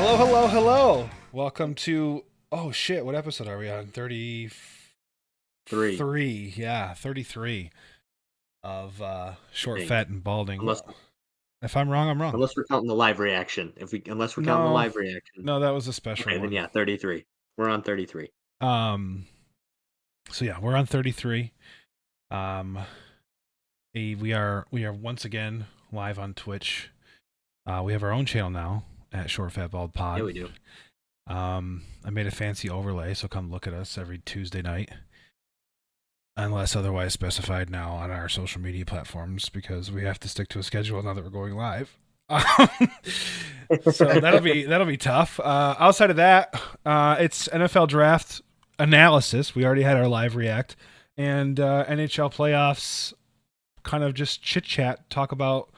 Hello, hello, hello. Welcome to, oh shit, what episode are we on? 33. Yeah, 33 of Short, Think. Fat, and Balding. Unless If I'm wrong, I'm wrong. unless we're counting the live reaction. Unless we're counting the live reaction. No, that was a special Okay, one. then yeah, 33. We're on 33. So yeah, we're on 33. We are once again live on Twitch. We have our own channel now at Short, Fat, Bald Pod. Yeah, we do. I made a fancy overlay, so come look at us every Tuesday night. Unless otherwise specified now on our social media platforms, because we have to stick to a schedule now that we're going live. So that'll be tough. Outside of that, it's NFL draft analysis. We already had our live react, and NHL playoffs. Kind of just chit chat, talk about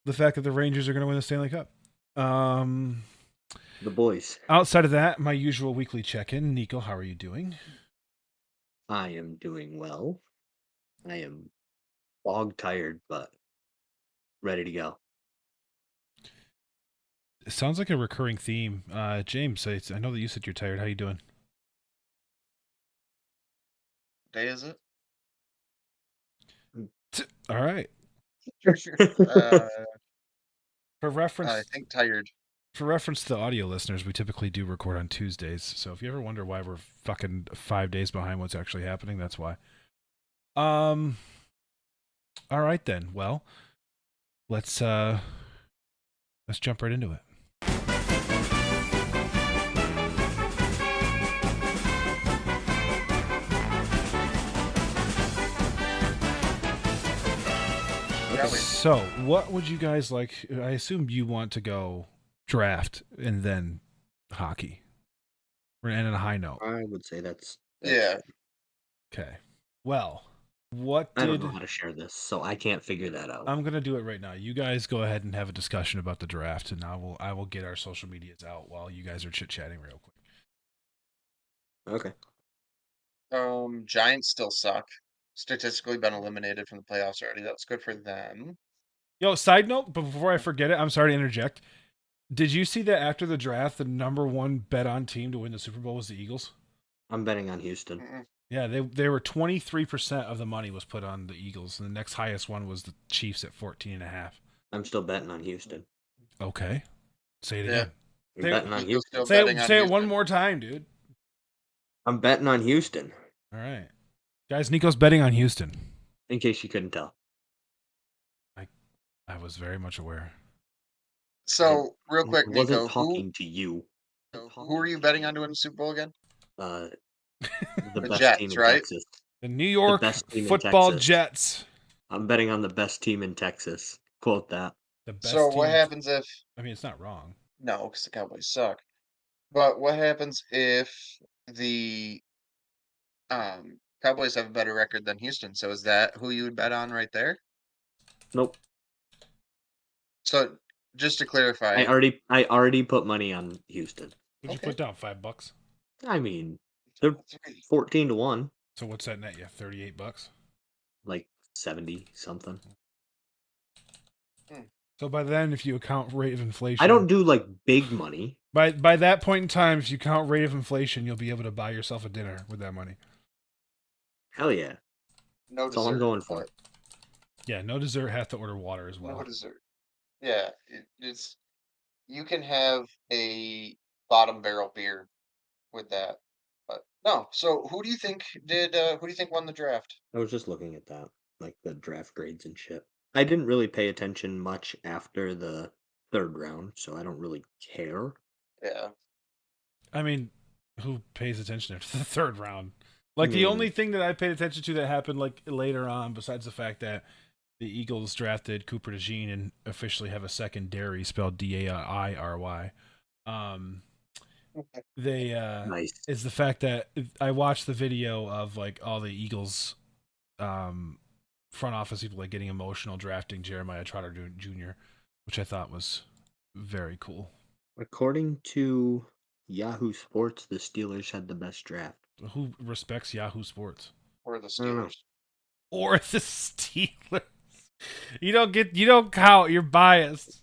the fact that the Rangers are going to win the Stanley Cup. The boys. Outside of that, my usual weekly check-in. Nico, how are you doing? I am doing well. I am bog tired, but ready to go. It sounds like a recurring theme. James, I know that you said you're tired. How you doing? What day is it? All right. For reference, I think tired. For reference to the audio listeners, we typically do record on Tuesdays. So if you ever wonder why we're fucking 5 days behind what's actually happening, that's why. All right then. Well, let's jump right into it. So, what would you guys like? I assume you want to go draft and then hockey. We're gonna end on a high note. I would say that's Yeah. Okay. Well, I don't know how to share this, so I can't figure that out. I'm gonna do it right now. You guys go ahead and have a discussion about the draft, and I will get our social medias out while you guys are chit chatting real quick. Okay. Giants still suck. Statistically been eliminated from the playoffs already. That's good for them. Yo, side note, but before I forget it, I'm sorry to interject. Did you see that after the draft, the number one bet on team to win the Super Bowl was the Eagles? I'm betting on Houston. Mm-mm. Yeah, they were 23% of the money was put on the Eagles, and the next highest one was the Chiefs at 14.5. I'm still betting on Houston. Okay, say it again. I'm betting on Houston. Say it one more time, dude. I'm betting on Houston. All right, guys. Nico's betting on Houston. In case you couldn't tell. I was very much aware. So, real quick, I wasn't Nico, talking to you. who are you betting on to win the Super Bowl again? The The best Jets, team in right? Texas. The New York best team in Football Texas. Jets. I'm betting on the best team in Texas. Quote that. The best So, team what happens if... I mean, it's not wrong. No, because the Cowboys suck. But what happens if the Cowboys have a better record than Houston? So is that who you would bet on right there? Nope. So, just to clarify... I already put money on Houston. Would you put down $5? I mean, they're 14-1. So what's that net? Yeah, $38. Like 70 something. So by then, if you account rate of inflation, I don't do like big money. By that point in time, if you count rate of inflation, you'll be able to buy yourself a dinner with that money. Hell yeah. No That's all I'm going for. Yeah, no dessert. Have to order water as well. No dessert. Yeah, it's you can have a bottom barrel beer with that. But no. So who do you think won the draft? I was just looking at that, like the draft grades and shit. I didn't really pay attention much after the third round, so I don't really care. Yeah. I mean, who pays attention after the third round? Like, the only thing that I paid attention to that happened like later on, besides the fact that the Eagles drafted Cooper DeJean and officially have a secondary spelled Dairy. Nice. Is the fact that I watched the video of like all the Eagles front office people like getting emotional drafting Jeremiah Trotter Jr., which I thought was very cool. According to Yahoo Sports, the Steelers had the best draft. Who respects Yahoo Sports? Or the Steelers. Or the Steelers. You don't count. You're biased.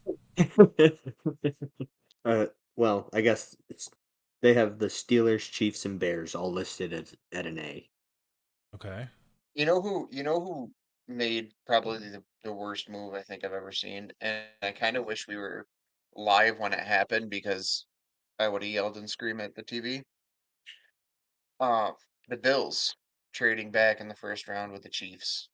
Well, I guess they have the Steelers, Chiefs, and Bears all listed at an A. Okay. You know who made probably the worst move I think I've ever seen, and I kind of wish we were live when it happened because I would have yelled and screamed at the TV. Uh, the Bills trading back in the first round with the Chiefs.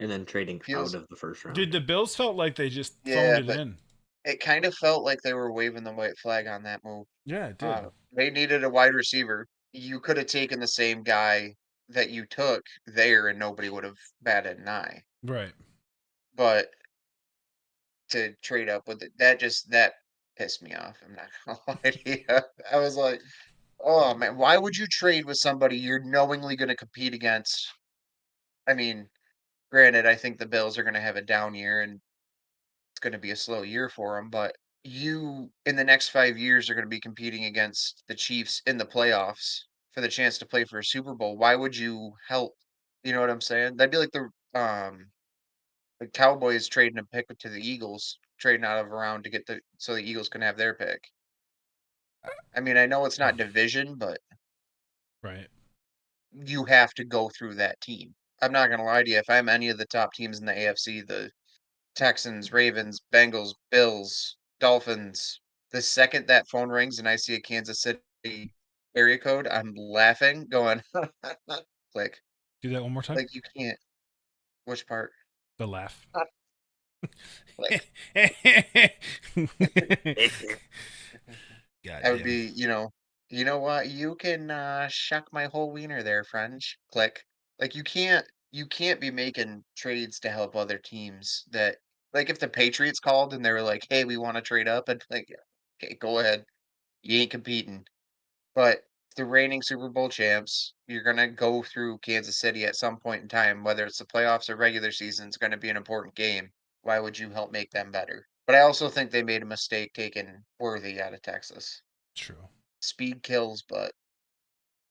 And then trading out Feels of the first round. Dude, the Bills felt like they just phoned yeah, it but in. it kind of felt like they were waving the white flag on that move. Yeah, it did. They needed a wide receiver. You could have taken the same guy that you took there, and nobody would have batted an eye. Right. But to trade up with it, that pissed me off. I'm not gonna lie to you. I was like, oh man, why would you trade with somebody you're knowingly going to compete against? I mean, granted, I think the Bills are going to have a down year and it's going to be a slow year for them, but you in the next 5 years are going to be competing against the Chiefs in the playoffs for the chance to play for a Super Bowl. Why would you help? You know what I'm saying? That'd be like the Cowboys trading a pick to the Eagles, trading out of a round to get so the Eagles can have their pick. I mean, I know it's not division, but Right. you have to go through that team. I'm not gonna lie to you. If I'm any of the top teams in the AFC, the Texans, Ravens, Bengals, Bills, Dolphins, the second that phone rings and I see a Kansas City area code, I'm laughing, going, click. Do that one more time. Like you can't. Which part? The laugh. Click. God I would damn. be, you know what? You can shuck my whole wiener there, French. Click. Like you can't be making trades to help other teams that like if the Patriots called and they were like, "Hey, we want to trade up," and like, okay, go ahead. You ain't competing. But the reigning Super Bowl champs, you're gonna go through Kansas City at some point in time, whether it's the playoffs or regular season, it's gonna be an important game. Why would you help make them better? But I also think they made a mistake taking Worthy out of Texas. True. Speed kills, but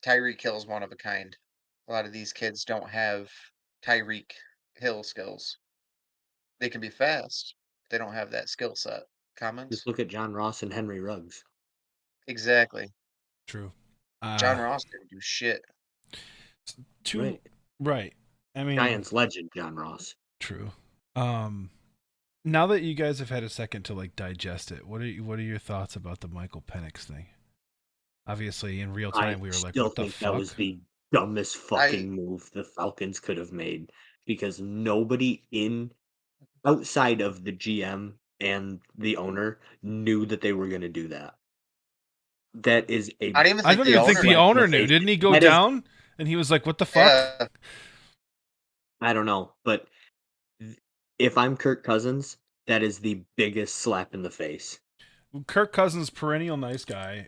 Tyreek Hill's one of a kind. A lot of these kids don't have Tyreek Hill skills. They can be fast. They don't have that skill set. Just Comments? look at John Ross and Henry Ruggs. Exactly. True. John Ross didn't do shit. Two. Right. Right. I mean, Giants legend John Ross. true. Um, now that you guys have had a second to like digest it, what are your thoughts about the Michael Penix thing? Obviously, in real I time, we were like, still "What the think that fuck?" was the dumbest I fucking move the Falcons could have made because nobody outside of the GM and the owner knew that they were going to do that. That is a I don't even I think don't the even think owner the knew. slap in the owner knew. face. Didn't he go That is, down? And he was like, "What the fuck?" Yeah. I don't know, but if I'm Kirk Cousins, that is the biggest slap in the face. Kirk Cousins, perennial nice guy.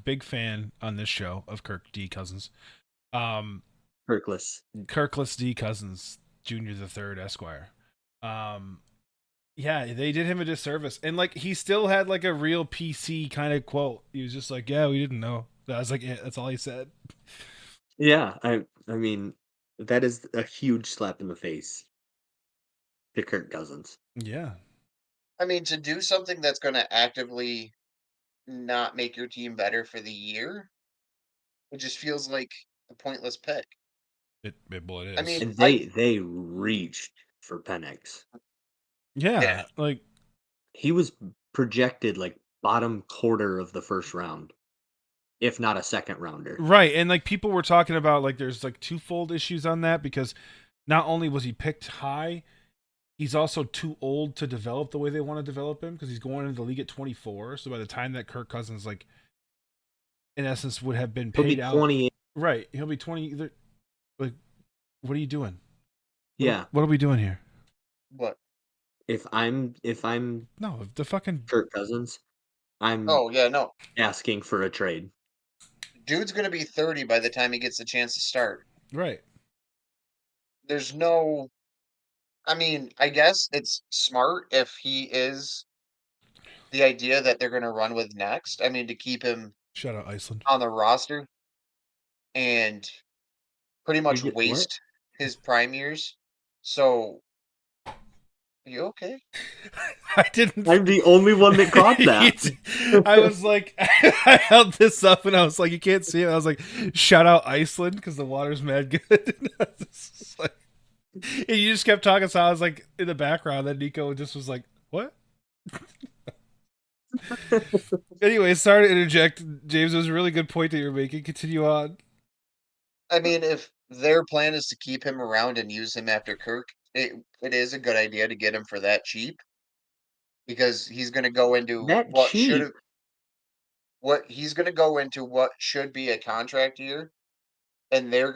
Big fan on this show of Kirk D. Cousins. Um, Kirkless. Kirkless D. Cousins, Junior the Third, Esquire. Um, yeah, they did him a disservice, and like he still had like a real PC kind of quote. He was just like, "Yeah, we didn't know." That was like, yeah, that's all he said. Yeah, I mean, that is a huge slap in the face to Kirk Cousins. Yeah, I mean, to do something that's going to actively not make your team better for the year, it just feels like a pointless pick. well, it I is. mean, And they reached for Penix. yeah, Yeah, like He was projected like bottom quarter of the first round, if not a second rounder. right, and like people were talking about like there's like twofold issues on that because not only was he picked high, he's also too old to develop the way they want to develop him because he's going into the league at 24. So by the time that Kirk Cousins like in essence would have been He'll be paid out, 28. right? He'll be 20. Like, what are you doing? Yeah. What are we doing here? but If I'm No, the fucking Kirk Cousins, I'm oh yeah, no, asking for a trade. dude's going to be 30 by the time he gets the chance to start. right. There's no, I mean, I guess it's smart if he is the idea that they're going to run with next. I mean, to keep him Shout out Iceland. on the roster and pretty He much gets what? waste his prime years. So, You okay? I didn't. I'm the only one that caught that. I was like, I held this up and I was like, you can't see it. I was like, shout out Iceland because the water's mad good. And you just kept talking, so I was like in the background. Then Nico just was like, what? Anyway, sorry to interject, James. It was a really good point that you're making. Continue on. I mean, if their plan is to keep him around and use him after Kirk, it is a good idea to get him for that cheap because he's going to go into That cheap. what should be a contract year, and they're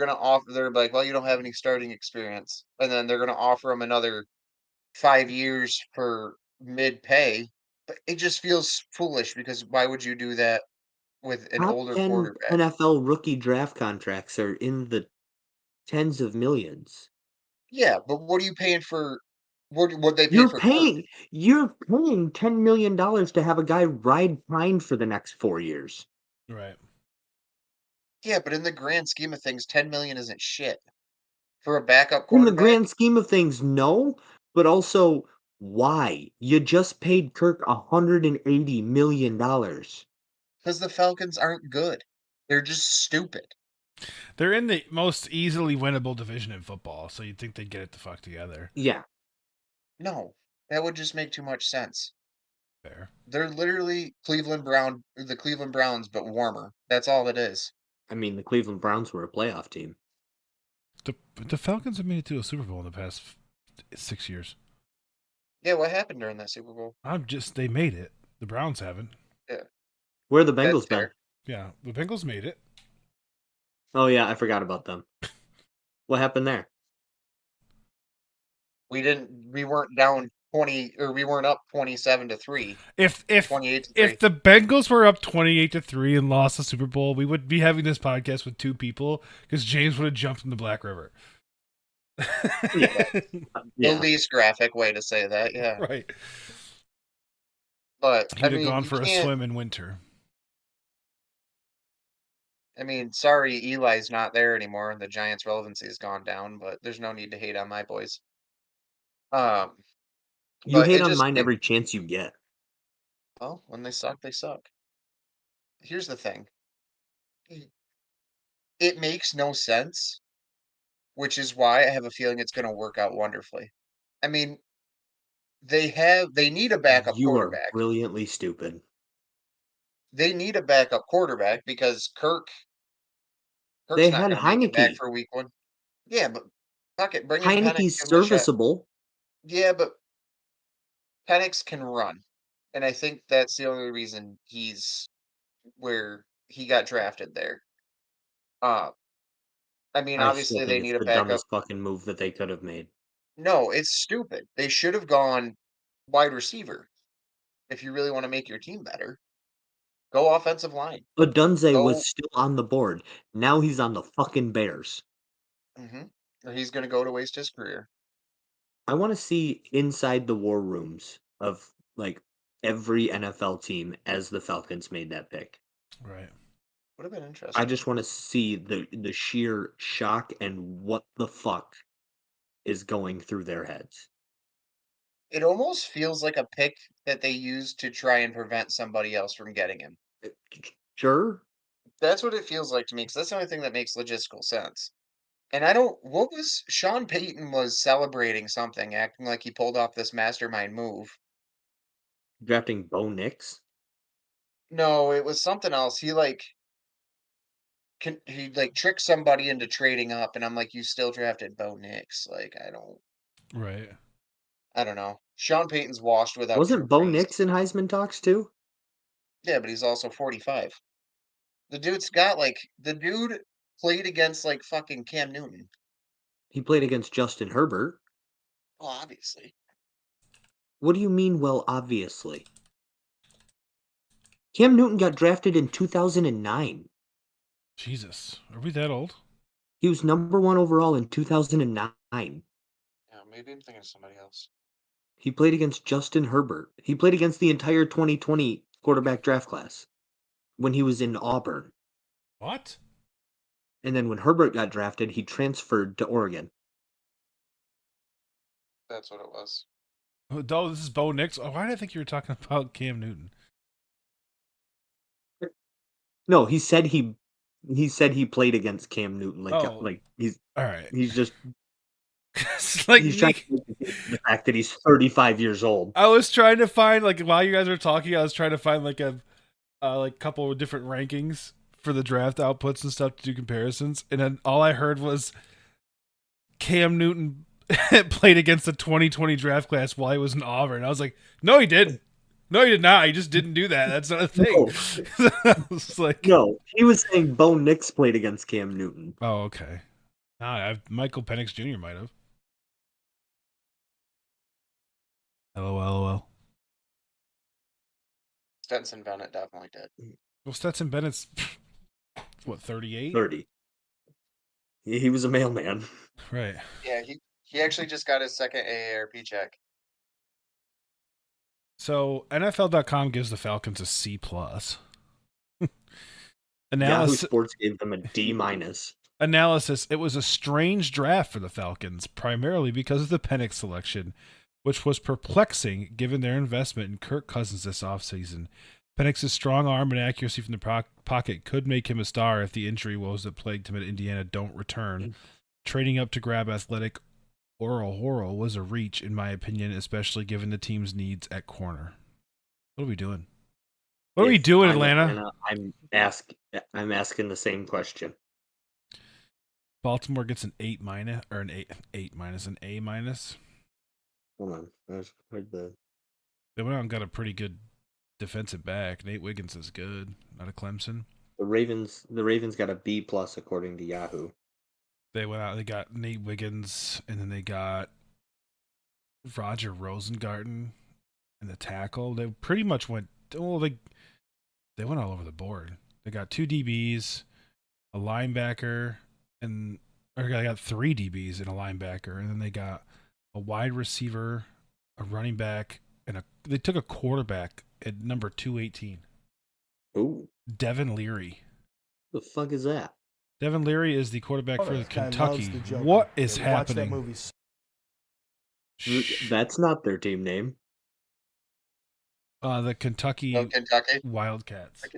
like, well, you don't have any starting experience, and then they're going to offer him another 5 years for mid pay. But it just feels foolish because why would you do that with an Top older 10 quarterback? NFL rookie draft contracts are in the tens of millions. Yeah, but what are you paying for? What they pay You're for Kirk? paying $10 million to have a guy ride pine for the next 4 years. Right. Yeah, but in the grand scheme of things, 10 million isn't shit for a backup In the quarterback grand scheme of things, no, but also why? You just paid Kirk $180 million. because the Falcons aren't good. They're just stupid. They're in the most easily winnable division in football, so you'd think they'd get it the fuck together. Yeah. No, that would just make too much sense. Fair. They're literally the Cleveland Browns, but warmer. That's all it is. I mean, the Cleveland Browns were a playoff team. The Falcons have made it to a Super Bowl in the past 6 years. Yeah, what happened during that Super Bowl? They made it. The Browns haven't. Yeah, Where the that's Bengals been? fair. Yeah, the Bengals made it. Oh, yeah, I forgot about them. What happened there? We weren't down 20, or we weren't up 27-3, If if 28-3. if the Bengals were up 28-3 and lost the Super Bowl, we would be having this podcast with two people because James would have jumped in the Black River. Yeah. The Yeah. least graphic way to say that, yeah. Right. But I He'd have mean, gone you for a can't. swim in winter. I mean, sorry, Eli's not there anymore, and the Giants' relevancy has gone down. But there's no need to hate on my boys. Um, You but hate on mine every chance you get. well, when they suck, they suck. Here's the thing: it makes no sense, which is why I have a feeling it's going to work out wonderfully. I mean, they need a backup You are quarterback. brilliantly stupid. They need a backup quarterback because Kirk's They not had going to make it back Heineke. for week 1. Yeah, but fuck it, bring in Penix, Heineke's give him a shot. serviceable. Yeah, but Penix can run, and I think that's the only reason he's where he got drafted there. Uh, I mean, I still obviously think they it's need a the backup. dumbest fucking move that they could have made. No, it's stupid. They should have gone wide receiver if you really want to make your team better. Go offensive line. Odunze Go, was still on the board. Now he's on the fucking Bears. or he's going to go to waste his career. I want to see inside the war rooms of like every NFL team as the Falcons made that pick. Right. Would have been I interesting. just want to see the sheer shock and what the fuck is going through their heads. It almost feels like a pick that they used to try and prevent somebody else from getting him. Sure, That's what it feels like to me, because that's the only thing that makes logistical sense. And I don't what was Sean Payton was celebrating something, acting like he pulled off this mastermind move. drafting Bo Nix. No, it was something else. He tricked somebody into trading up, and I'm like, you still drafted Bo Nix. Like, Right. I don't know. Sean Payton's washed without Drew Wasn't Bo Brees. Nix in Heisman talks too? Yeah, but he's also 45. The dude played against like fucking Cam Newton. He played against Justin Herbert. Well, obviously. What do you mean, well, obviously? Cam Newton got drafted in 2009. Jesus. Are we that old? He was number 1 overall in 2009. Yeah, maybe I'm thinking of somebody else. He played against Justin Herbert. He played against the entire 2020 quarterback draft class when he was in Auburn. What? And then when Herbert got drafted, he transferred to Oregon. That's what it was. Oh, this is Bo Nix. Oh, why did I think you were talking about Cam Newton? No, he said he played against Cam Newton. Oh, Like all right. he's just It's like he's trying to me. make the case for the fact that he's 35 years old. I was trying to find like while you guys were talking, I was trying to find like a like couple of different rankings for the draft outputs and stuff to do comparisons, and then all I heard was Cam Newton played against the 2020 draft class while he was in Auburn. I was like, no, he didn't. No, he did not. He just didn't do that. That's not a thing. No, I was like, no, he was saying Bo Nix played against Cam Newton. oh, okay. Michael Penix Jr. might have. LOL. Stetson Bennett definitely did. Well, Stetson Bennett's what, 38? 30. He was a mailman. Right. Yeah, he actually just got his second AARP check. So NFL.com gives the Falcons a C plus. Yahoo Analysis. Sports gave them a D-. Analysis. It was a strange draft for the Falcons, primarily because of the Penix selection, which was perplexing given their investment in Kirk Cousins this offseason. Penix's strong arm and accuracy from the pocket could make him a star if the injury woes that plagued him at Indiana don't return. Trading up to grab athletic Oro was a reach, in my opinion, especially given the team's needs at corner. What are we doing? What are we doing, Atlanta? I'm asking the same question. Baltimore gets an 8 minus or an 8 minus, an A minus. Hold on. Where'd the... They went out and got a pretty good defensive back. Nate Wiggins is good out of Clemson. The Ravens got a B plus according to Yahoo. They went out. They got Nate Wiggins, and then they got Roger Rosengarten and the tackle. They pretty much went. Well, they went all over the board. They got 2 DBs, a linebacker, or they got 3 DBs and a linebacker, and then they got a wide receiver, a running back, and they took a quarterback at number 218. Ooh, Devin Leary. the fuck is that? Devin Leary is the quarterback for Kentucky. What is happening? That's not their team name. The Kentucky Wildcats. The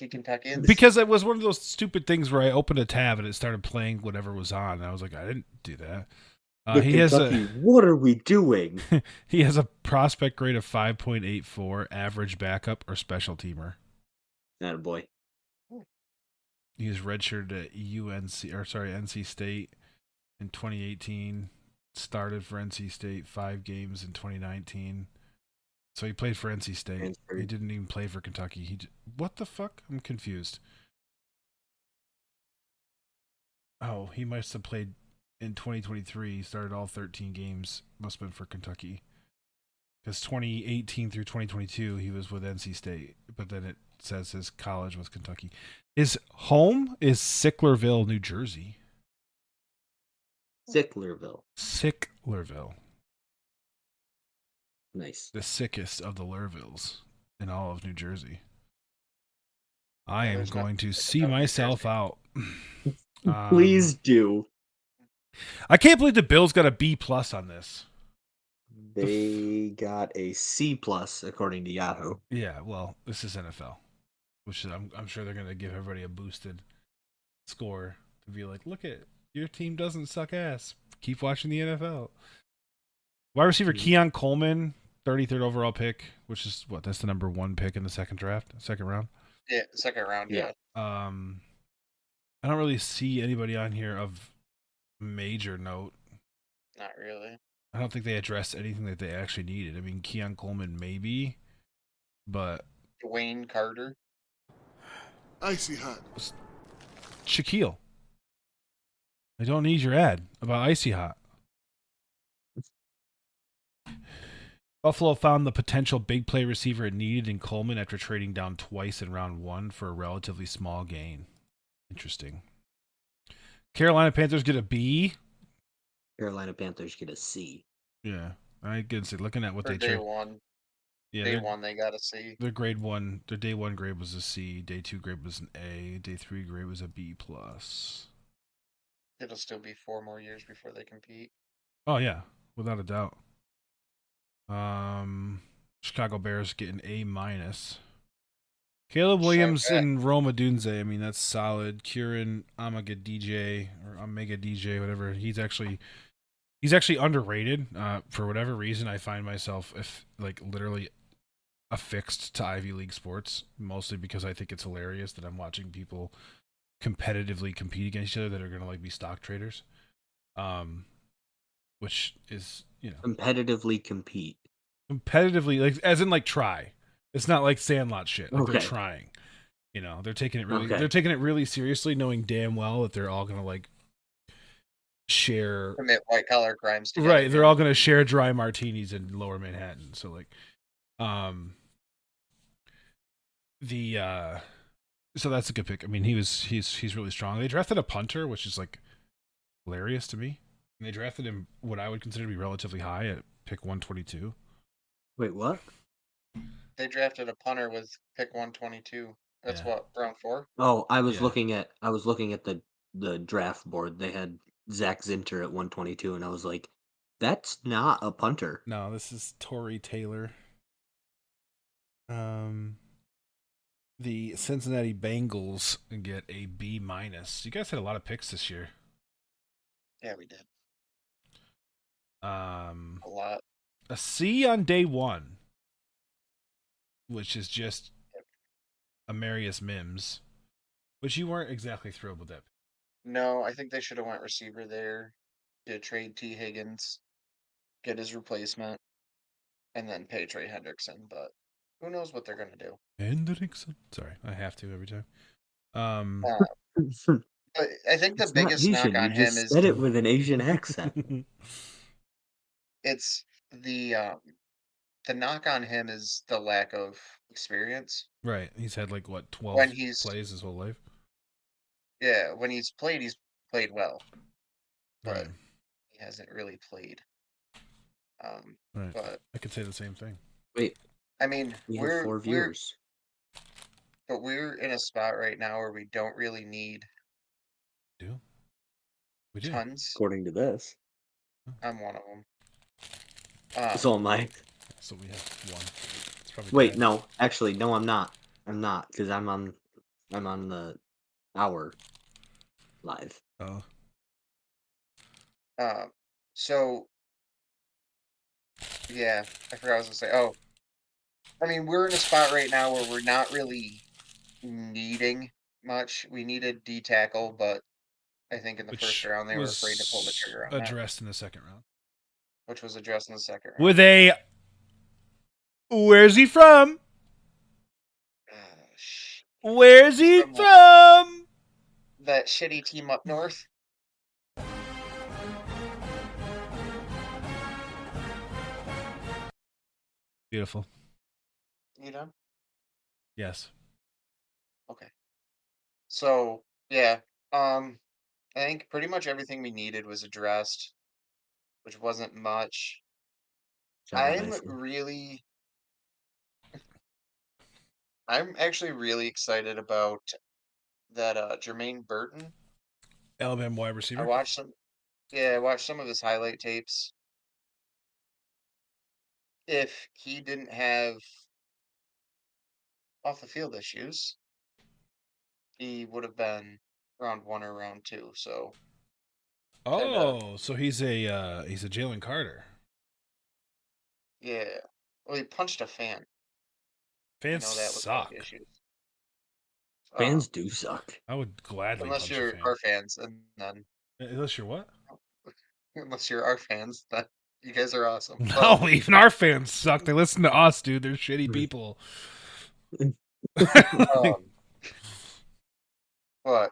Kentuckyans. Because it was one of those stupid things where I opened a tab and it started playing whatever was on. And I was like, I didn't do that. What are we doing? He has a prospect grade of 5.84, average backup or special teamer. Attaboy. He was redshirted at NC State in 2018. Started for NC State 5 games in 2019. So he played for NC State. He didn't even play for Kentucky. What the fuck? I'm confused. Oh, he must have played in 2023. He started all 13 games. Must have been for Kentucky. Because 2018 through 2022, he was with NC State. But then it says his college was Kentucky. His home is Sicklerville, New Jersey. Sicklerville. Nice. The sickest of the Lurvilles in all of New Jersey. I am going to see myself out. Please do. I can't believe the Bills got a B plus on this. They got a C plus according to Yahoo. Yeah, well, this is NFL, which is, I'm sure they're going to give everybody a boosted score to be like, look at your team doesn't suck ass. Keep watching the NFL. Wide receiver Keon Coleman, 33rd overall pick, which is what? That's the number 1 pick in the second round. Yeah, second round. Yeah. I don't really see anybody on here of major note. Not really. I don't think they addressed anything that they actually needed. I mean, Keon Coleman maybe, but Dwayne Carter. Icy hot. Shaquille. I don't need your ad about icy hot. Buffalo found the potential big play receiver it needed in Coleman after trading down twice in round 1 for a relatively small gain. Interesting. Carolina Panthers get a B. Carolina Panthers get a C. Yeah, I can see. Looking at what For they day trade. one. Yeah, day 1 they got a C. Their grade 1, their day 1 grade was a C. Day 2 grade was an A. Day 3 grade was a B plus. It'll still be 4 more years before they compete. Oh yeah, without a doubt. Chicago Bears getting A-. Caleb Williams and Roma Dunze, I mean, that's solid. Kieran Omega DJ or Omega DJ, whatever. He's actually underrated. For whatever reason, I find myself literally affixed to Ivy League sports, mostly because I think it's hilarious that I'm watching people competitively compete against each other that are going to be stock traders. Which is, competitively compete. Competitively, as in try. It's not like Sandlot shit. They're trying. They're taking it really. They're taking it really seriously, knowing damn well that they're all gonna share commit white collar crimes together. Right, they're all gonna share dry martinis in Lower Manhattan. So so that's a good pick. I mean, he's really strong. They drafted a punter, which is hilarious to me. And they drafted him what I would consider to be relatively high at pick 122. Wait, what? They drafted a punter with pick 122. That's what, round 4? Oh, I was looking at the draft board. They had Zach Zinter at 122, and I was like, that's not a punter. No, this is Torrey Taylor. The Cincinnati Bengals get a B-. You guys had a lot of picks this year. Yeah, we did. A lot. A C on day 1, which is just Amarius Mims, which you weren't exactly thrilled with that. No, I think they should have went receiver there to trade T. Higgins, get his replacement, and then pay Trey Hendrickson. But who knows what they're going to do? Hendrickson? Sorry, I have to every time. But I think the biggest knock on him is said it with an Asian accent. It's the knock on him is the lack of experience. Right, he's had 12 plays his whole life. Yeah, when he's played well, but right. he hasn't really played. Right. But I could say the same thing. Wait, I mean, we have 4 viewers. But we're in a spot right now where we don't really need. We do. Tons. According to this. I'm one of them. So am I. So we have 1. It's probably Wait, no. Actually, no, I'm not. I'm not, because I'm on the hour live. Oh. So yeah, I forgot what I was gonna say. Oh, I mean, we're in a spot right now where we're not really needing much. We needed D tackle, but I think in the first round they were afraid to pull the trigger on that. Addressed in the second round. Which was addressed in the second round. With a where's he from? Where's he from? That shitty team up north. Beautiful. You done? Yes. Okay. So yeah, I think pretty much everything we needed was addressed, which wasn't much. I'm actually really excited about that Jermaine Burton, Alabama wide receiver. I watched some of his highlight tapes. If he didn't have off the field issues, he would have been round 1 or round 2. So. So he's a Jalen Carter. Yeah. Well, he punched a fan. Fans suck. Issues. Fans do suck. I would gladly. Unless you're our fans, and then. Unless you're what? Unless you're our fans, then you guys are awesome. No, even our fans suck. They listen to us, dude. They're shitty people. But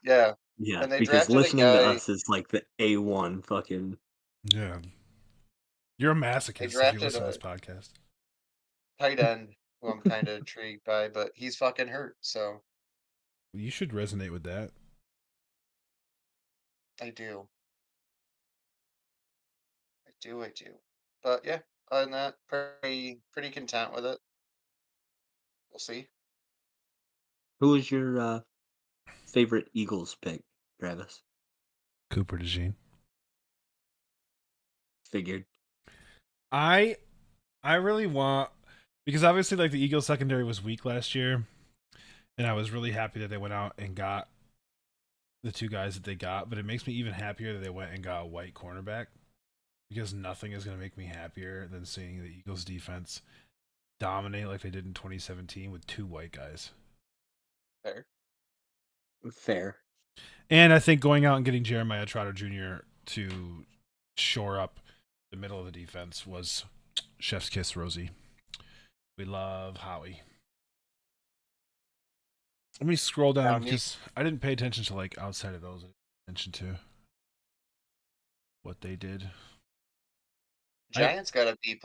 yeah. Yeah, and they because listening to us is like the A1 fucking. Yeah. You're a masochist if you listen to this podcast. Tight end, who I'm kind of intrigued by, but he's fucking hurt, so. You should resonate with that. I do. But yeah, other than that, pretty content with it. We'll see. Who is your favorite Eagles pick, Travis? Cooper DeJean. Figured. I I really want, because obviously like the Eagles secondary was weak last year, and I was really happy that they went out and got the two guys that they got. But it makes me even happier that they went and got a white cornerback, because nothing is going to make me happier than seeing the Eagles defense dominate like they did in 2017 with two white guys. Fair. Fair. And I think going out and getting Jeremiah Trotter Jr. to shore up the middle of the defense was chef's kiss, Rosie. We love Howie. Let me scroll down because I didn't pay attention to like outside of those. I didn't attention to what they did. Giants got a B+.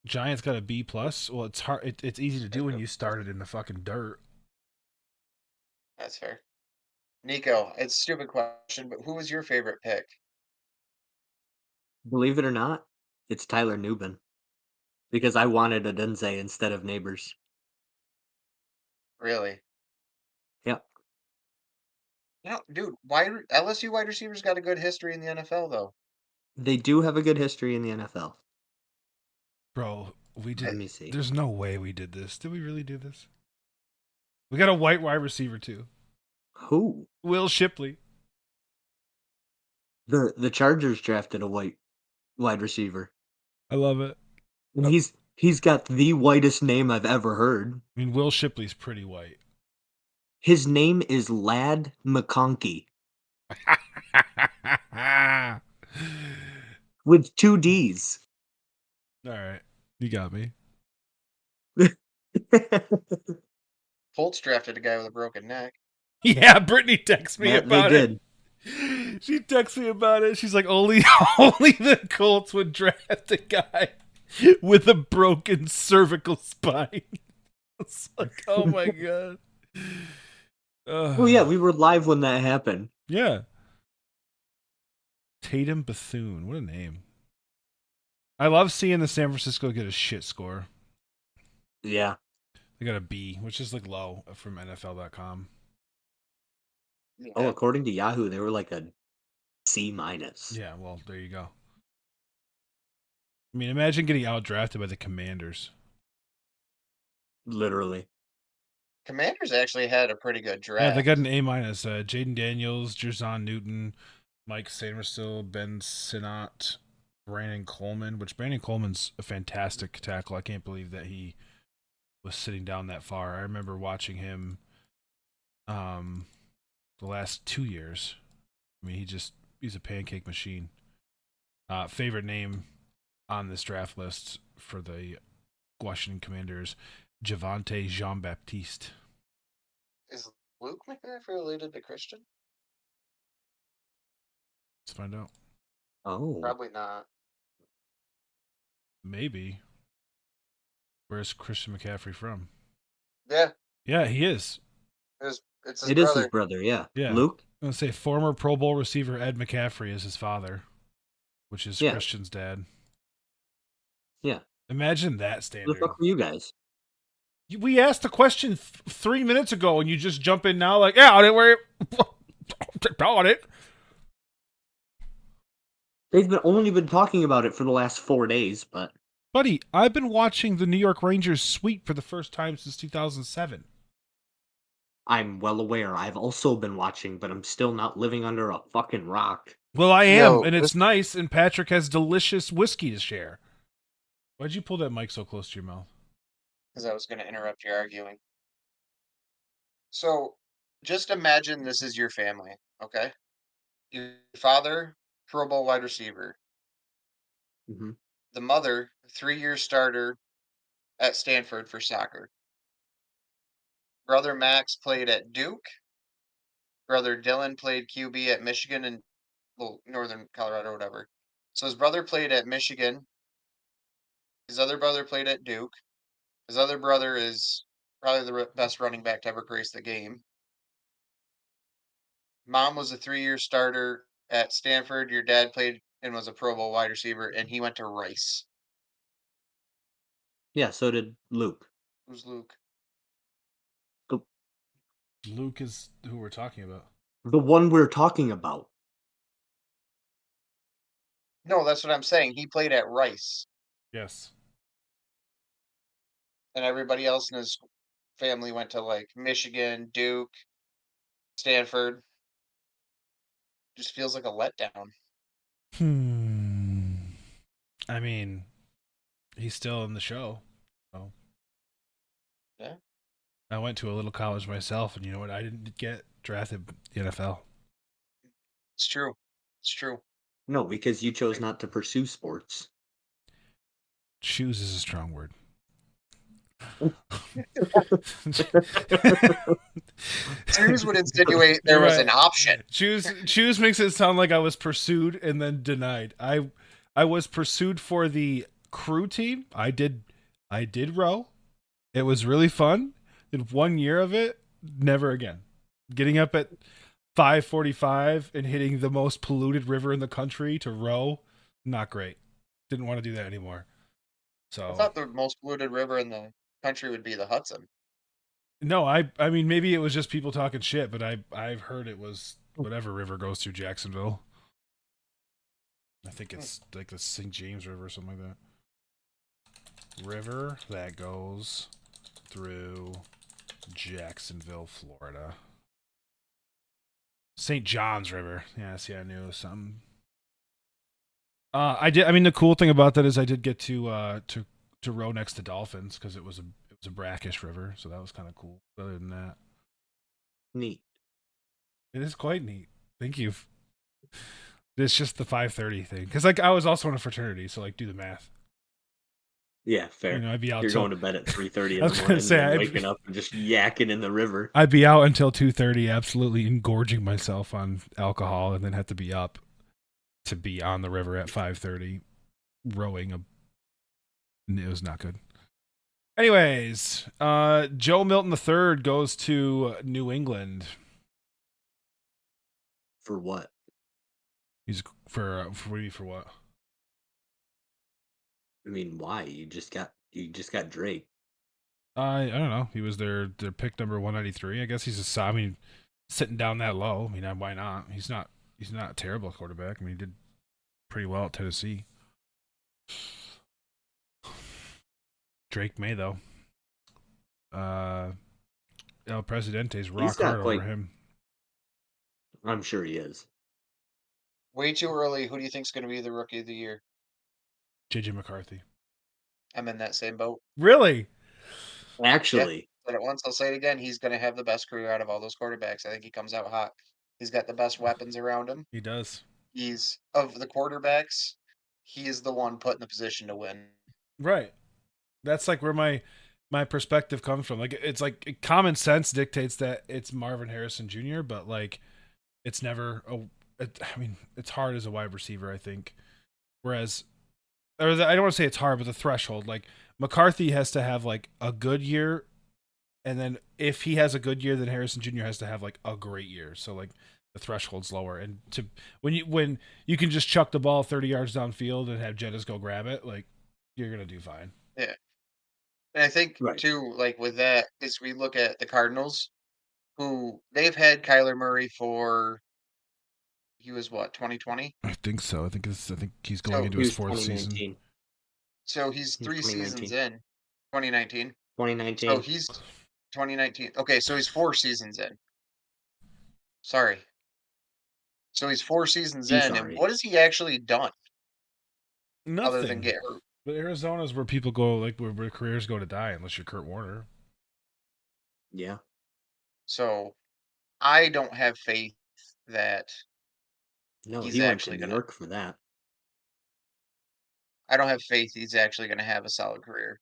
Giants got a B+. Well, it's hard. It's easy to do when you started in the fucking dirt. That's fair. Nico, it's a stupid question, but who was your favorite pick? Believe it or not, it's Tyler Nubin. Because I wanted a Dunze instead of Neighbors. Really? Yep. Dude, LSU wide receivers got a good history in the NFL, though. They do have a good history in the NFL. Bro, we did. Let me see. There's no way we did this. Did we really do this? We got a white wide receiver too. Who? Will Shipley. The Chargers drafted a white wide receiver. I love it. And he's got the whitest name I've ever heard. I mean, Will Shipley's pretty white. His name is Lad McConkey. With 2 D's. All right. You got me. Colts drafted a guy with a broken neck. Yeah, Brittany texts me about it. She texts me about it. She's like, only the Colts would draft a guy with a broken cervical spine. It's like, oh my god. Oh yeah, we were live when that happened. Yeah. Tatum Bethune. What a name. I love seeing the San Francisco get a shit score. Yeah. They got a B, which is like low from NFL.com. Yeah. Oh, according to Yahoo, they were like a C-. Yeah, well, there you go. I mean, imagine getting outdrafted by the Commanders. Literally. Commanders actually had a pretty good draft. Yeah, they got an A-. Jaden Daniels, Jerzon Newton, Mike Samerstill, Ben Sinnott, Brandon Coleman, which Brandon Coleman's a fantastic tackle. I can't believe that he was sitting down that far. I remember watching him the last 2 years. I mean, he's a pancake machine. Favorite name on this draft list for the Washington Commanders, Javonte Jean-Baptiste. Is Luke McCaffrey related to Christian? Let's find out. Oh. Probably not. Maybe. Where's Christian McCaffrey from? Yeah. Yeah, he is. It's his It brother. is his brother, yeah. Yeah. Luke? I'm going to say former Pro Bowl receiver Ed McCaffrey is his father, which is Yeah. Christian's dad. Yeah. Imagine that What standard. the fuck were you guys? We asked the question 3 minutes ago, and you just jump in now like, yeah, I didn't worry about it. They've only been talking about it for the last 4 days, but... Buddy, I've been watching the New York Rangers sweep for the first time since 2007. I'm well aware. I've also been watching, but I'm still not living under a fucking rock. Well, I am, Yo, and it's nice, and Patrick has delicious whiskey to share. Why'd you pull that mic so close to your mouth? Because I was going to interrupt your arguing. So, just imagine this is your family, okay? Your father, Pro Bowl wide receiver. Mm-hmm. The mother, 3-year starter at Stanford for soccer. Brother Max played at Duke. Brother Dylan played QB at Michigan and Northern Colorado or whatever. So his brother played at Michigan. His other brother played at Duke. His other brother is probably the best running back to ever grace the game. Mom was a 3-year starter at Stanford. Your dad played and was a Pro Bowl wide receiver, and he went to Rice. Yeah, so did Luke. Who's Luke? Luke is who we're talking about. The one we're talking about. No, that's what I'm saying. He played at Rice. Yes. and everybody else in his family went to like Michigan, Duke, Stanford. Just feels like a letdown. I mean, he's still in the show. So. Yeah. I went to a little college myself, and you know what? I didn't get drafted in the NFL. It's true. It's true. No, because you chose not to pursue sports. Choose is a strong word. Choose would insinuate there was an option. Choose makes it sound like I was pursued and then denied. I was pursued for the crew team. I did row. It was really fun. Did 1 year of it. Never again. Getting up at 5:45 and hitting the most polluted river in the country to row, not great. Didn't want to do that anymore. So I thought the most polluted river in the country would be the Hudson. no, I mean maybe it was just people talking shit, but I've heard it was whatever river goes through Jacksonville. I think it's like the St. James River or something like that. River that goes through Jacksonville, Florida. St. John's River. Yeah, see, I knew something. I did. I mean, the cool thing about that is I did get to row next to dolphins because it was a brackish river, so that was kind of cool. Other than that, Neat. it is quite neat. Thank you. It's just the 5:30 thing because like I was also in a fraternity, so like do the math. Yeah, fair. You know, I'd be out. You're till, going to bed at 3:30 in I was the gonna morning, say, and I'd waking up and just yakking in the river. I'd be out until 2:30, absolutely engorging myself on alcohol, and then have to be up to be on the river at 5:30, rowing. It was not good. Anyways, Joe Milton III goes to New England. For what? He's for what? I mean, why? You just got Drake. I don't know. He was their pick number 193. I guess he's I mean, sitting down that low. I mean, why not? He's not a terrible quarterback. I mean, he did pretty well at Tennessee. Drake May though. El Presidente's rock hard over him. I'm sure he is. Way too early. Who do you think's going to be the rookie of the year? JJ McCarthy. I'm in that same boat. Really? Actually, Said it once, I'll say it again. He's going to have the best career out of all those quarterbacks. I think he comes out hot. He's got the best weapons around him. He does. He's of the quarterbacks. He is the one put in the position to win. Right. That's like where my perspective comes from. Like it's like common sense dictates that it's Marvin Harrison Jr., but like it's never I mean, it's hard as a wide receiver, I think. Whereas I don't want to say it's hard, but the threshold, like McCarthy has to have like a good year, and then if he has a good year, then Harrison Jr. has to have like a great year. So like the threshold's lower, and to when you can just chuck the ball 30 yards downfield and have Jettas go grab it, like you're gonna do fine. Yeah. And I think, right. too, like with that, is we look at the Cardinals, who they've had Kyler Murray for, he was what, 2020? I think so. I think he's going into his fourth season. So he's 3 seasons in. 2019. 2019. So he's 2019. Okay, so he's 4 seasons in. Sorry. So he's 4 seasons in, and what has he actually done? Nothing. Other than get hurt. But Arizona's where people go, like where careers go to die, unless you're Kurt Warner. Yeah. So I don't have faith that he's actually going to work for that. I don't have faith he's actually going to have a solid career.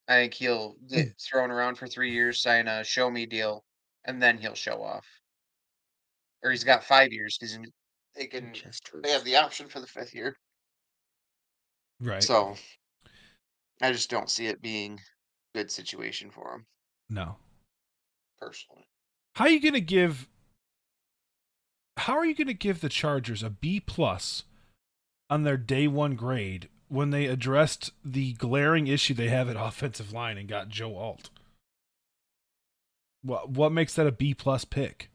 I think he'll get thrown around for 3 years, sign a show me deal, and then he'll show off. Or he's got 5 years because they have the option for the 5th year. Right. So I just don't see it being a good situation for him. No. Personally. How are you going to give the Chargers a B+ on their day 1 grade when they addressed the glaring issue they have at offensive line and got Joe Alt? What makes that a B+ pick?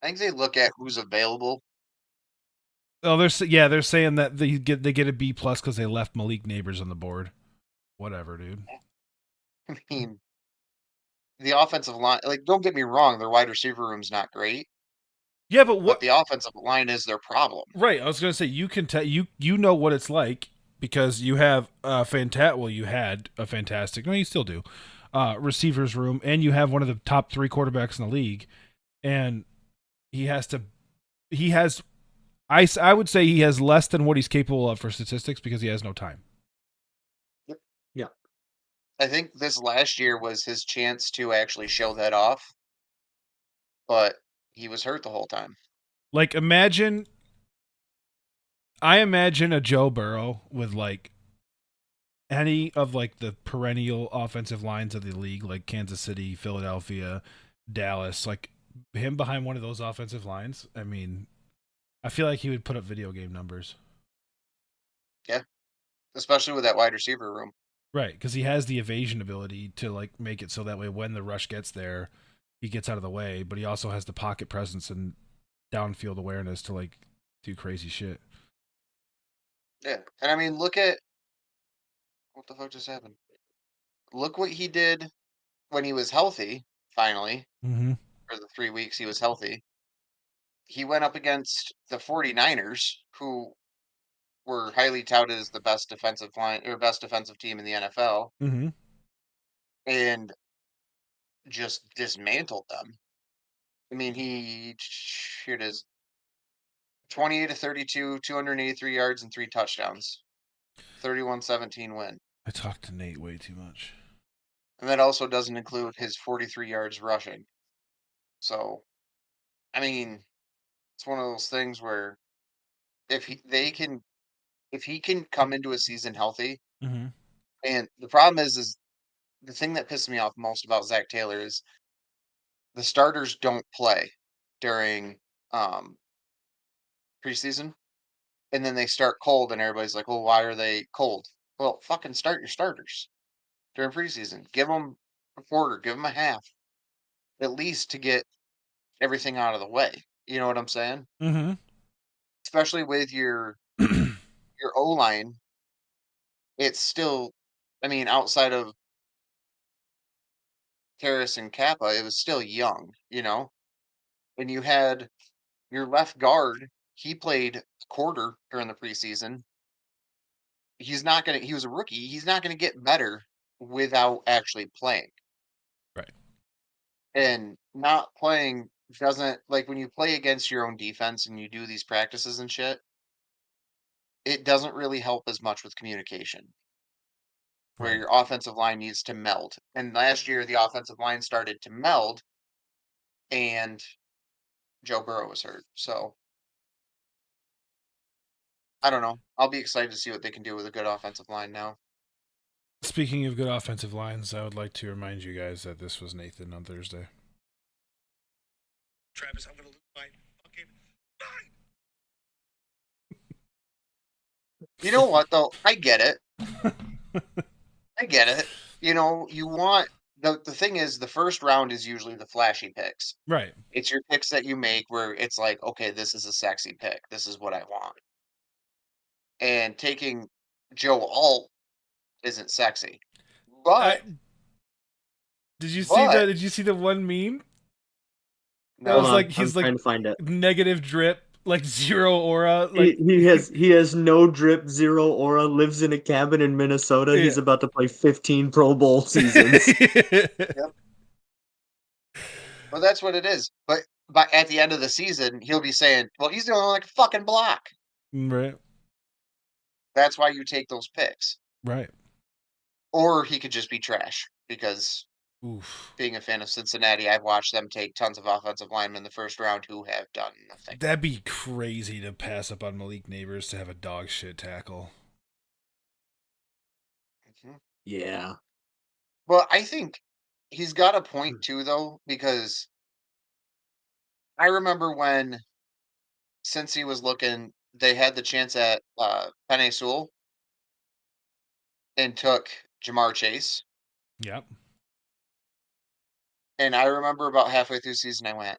I think they look at who's available. Oh, they're saying that they get a B+ because they left Malik Neighbors on the board. Whatever, dude. I mean, the offensive line, like, don't get me wrong, their wide receiver room's not great, Yeah, but but what? the offensive line is their problem. Right. I was gonna say you can tell you know what it's like because you have a you had a fantastic. No, you still do. Receivers room, and you have one of the top 3 quarterbacks in the league, and he has to. He has. I would say he has less than what he's capable of for statistics because he has no time. Yeah. I think this last year was his chance to actually show that off, but he was hurt the whole time. Like I imagine a Joe Burrow with like any of like the perennial offensive lines of the league, like Kansas City, Philadelphia, Dallas, like him behind one of those offensive lines. I mean, I feel like he would put up video game numbers. Yeah, especially with that wide receiver room. Right, because he has the evasion ability to like make it so that way when the rush gets there, he gets out of the way, but he also has the pocket presence and downfield awareness to like do crazy shit. Yeah, and I mean, look at what the fuck just happened. Look what he did when he was healthy. Finally, Mm-hmm. for the 3 weeks he was healthy, he went up against the 49ers, who were highly touted as the best defensive line or best defensive team in the NFL, Mm-hmm. and just dismantled them. I mean, here it is, 28 to 32, 283 yards and 3 touchdowns, 31-17 win. I talked to Nate way too much. And that also doesn't include his 43 yards rushing. So, I mean, it's one of those things where if he can come into a season healthy, Mm-hmm. and the problem is the thing that pisses me off most about Zach Taylor is the starters don't play during preseason, and then they start cold, and everybody's like, "Well, why are they cold?" Well, fucking start your starters during preseason. Give them a quarter, give them a half, at least to get everything out of the way. You know what I'm saying? Mm-hmm. Especially with your O line, it's still, I mean, outside of Terrace and Kappa, it was still young, And you had your left guard, he played a quarter during the preseason. He was a rookie. He's not gonna get better without actually playing. Right. And not playing doesn't, like, when you play against your own defense and you do these practices and shit, it doesn't really help as much with communication, where Right. your offensive line needs to meld. And last year the offensive line started to meld and Joe Burrow was hurt. So I don't know. I'll be excited to see what they can do with a good offensive line now. Speaking of good offensive lines, I would like to remind you guys that this was Nathan on Thursday. Travis, I'm gonna lose my fucking mind. You know what though? I get it. I get it. You want the thing is the first round is usually the flashy picks. Right. It's your picks that you make where it's like, okay, this is a sexy pick. This is what I want. And taking Joe Alt isn't sexy. But Did you see but Did you see the one meme? That Hold was no. like on, I'm he's like trying to find it. negative drip, like zero aura, like He has no drip, zero aura, lives in a cabin in Minnesota. He's Yeah. about to play 15 Pro Bowl seasons. Yep. Well, that's what it is. But at the end of the season, he'll be saying, "Well, he's the only one that can fucking block." Right. That's why you take those picks. Right. Or he could just be trash because Oof. being a fan of Cincinnati, I've watched them take tons of offensive linemen in the first round who have done nothing. That'd be crazy to pass up on Malik Neighbors to have a dog shit tackle. Mhm. Yeah. Well, I think he's got a point too, though, because I remember when Cincy was looking, they had the chance at Penei Sewell and took Jamar Chase. Yep. And I remember about halfway through the season, I went,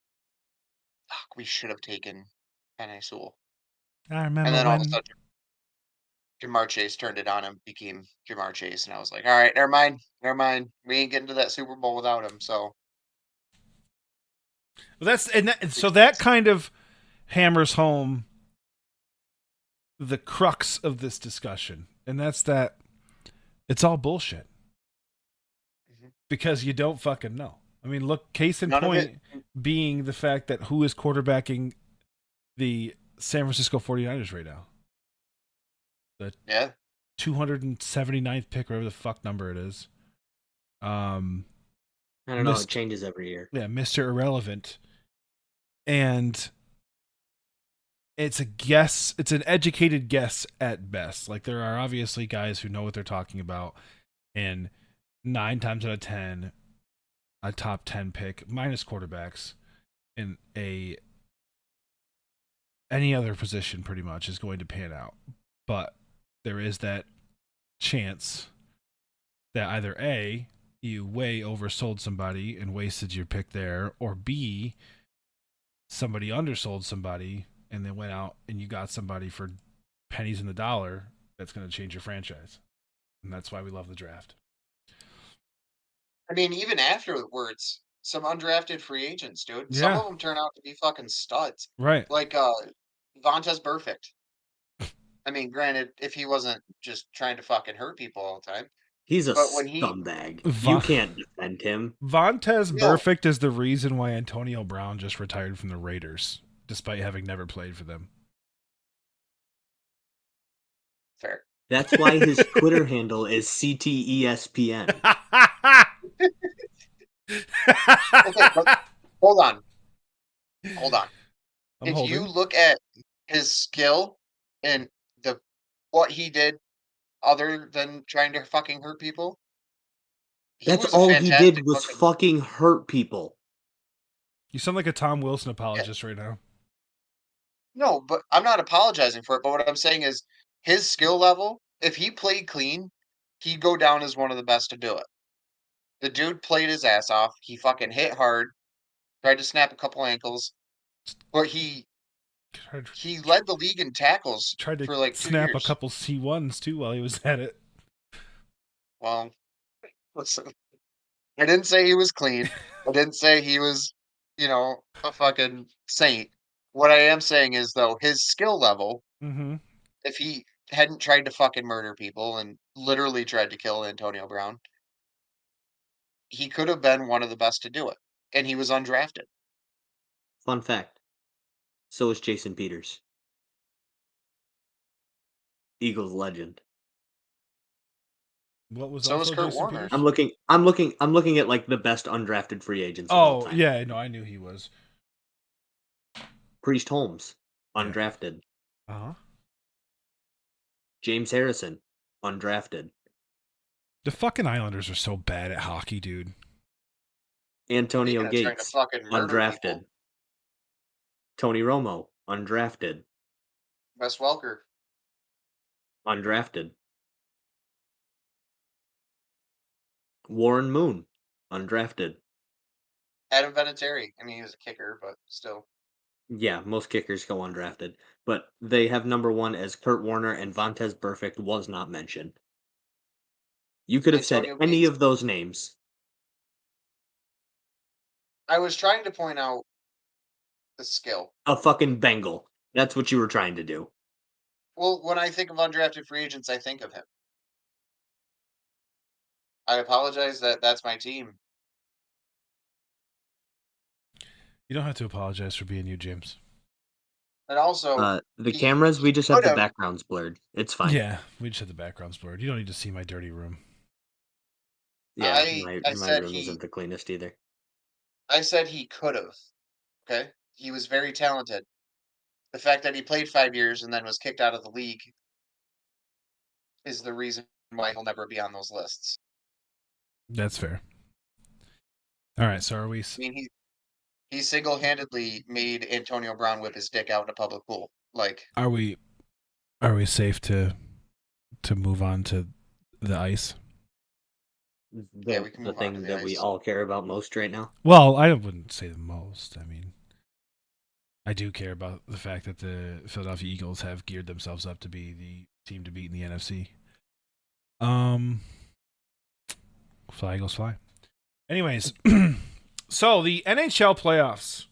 "Fuck, we should have taken Penei Sewell." I And remember then all of a when sudden, Jamar Chase turned it on him, became Jamar Chase, and I was like, all right, never mind. We ain't getting to that Super Bowl without him. So Well, so that kind of hammers home the crux of this discussion, and that's that it's all bullshit because you don't fucking know. I mean, look, case in point being the fact that who is quarterbacking the San Francisco 49ers right now. The 279th pick, whatever the fuck number it is. I don't know. It changes every year. Yeah, Mr. Irrelevant. And it's a guess. It's an educated guess at best. Like, there are obviously guys who know what they're talking about. And 9 times out of 10, a top 10 pick, minus quarterbacks, in any other position pretty much is going to pan out. But there is that chance that either A, you way oversold somebody and wasted your pick there, or B, somebody undersold somebody and then went out and you got somebody for pennies in the dollar that's going to change your franchise. And that's why we love the draft. I mean, even afterwards, some undrafted free agents, dude. Yeah. Some of them turn out to be fucking studs. Right. Like Vontaze Burfict. I mean, granted, if he wasn't just trying to fucking hurt people all the time. He's a scumbag. You can't defend him. Vontaze Burfict is the reason why Antonio Brown just retired from the Raiders, despite having never played for them. Fair. That's why his Twitter handle is CTESPN. Okay, but hold on. If you look at his skill and what he did other than trying to fucking hurt people, that's all he did was fucking hurt people. You sound like a Tom Wilson apologist right now. No, but I'm not apologizing for it. But what I'm saying is his skill level, if he played clean, he'd go down as one of the best to do it. The dude played his ass off. He fucking hit hard, tried to snap a couple ankles, but he led the league in tackles for like 2 years. Snap a couple C1s too while he was at it. Well, listen, I didn't say he was clean. I didn't say he was, a fucking saint. What I am saying is, though, his skill level, if he hadn't tried to fucking murder people and literally tried to kill Antonio Brown, he could have been one of the best to do it. And he was undrafted. Fun fact. So is Jason Peters. Eagles legend. What was so was Kurt Warner. I'm looking at like the best undrafted free agents of all time. Yeah, no, I knew he was. Priest Holmes, undrafted. Uh-huh. James Harrison, undrafted. The fucking Islanders are so bad at hockey, dude. Antonio Gates, undrafted. People. Tony Romo, undrafted. Wes Welker, undrafted. Warren Moon, undrafted. Adam Vinatieri. I mean, he was a kicker, but still. Yeah, most kickers go undrafted. But they have number 1 as Kurt Warner, and Vontaze Burfict was not mentioned. You could have said any of those names. I was trying to point out the skill. A fucking Bengal. That's what you were trying to do. Well, when I think of undrafted free agents, I think of him. I apologize that's my team. You don't have to apologize for being you, James. And also, the cameras, we just have the backgrounds blurred. It's fine. Yeah, we just have the backgrounds blurred. You don't need to see my dirty room. Yeah, my room isn't the cleanest either. I said he could have. Okay? He was very talented. The fact that he played 5 years and then was kicked out of the league is the reason why he'll never be on those lists. That's fair. All right, so are we... I mean, he single-handedly made Antonio Brown whip his dick out in a public pool. Like, are we safe to move on to the ice? Yeah, we can move on to the thing that we all care about most right now. Well, I wouldn't say the most. I mean, I do care about the fact that the Philadelphia Eagles have geared themselves up to be the team to beat in the NFC. Fly Eagles fly. Anyways, so the NHL playoffs.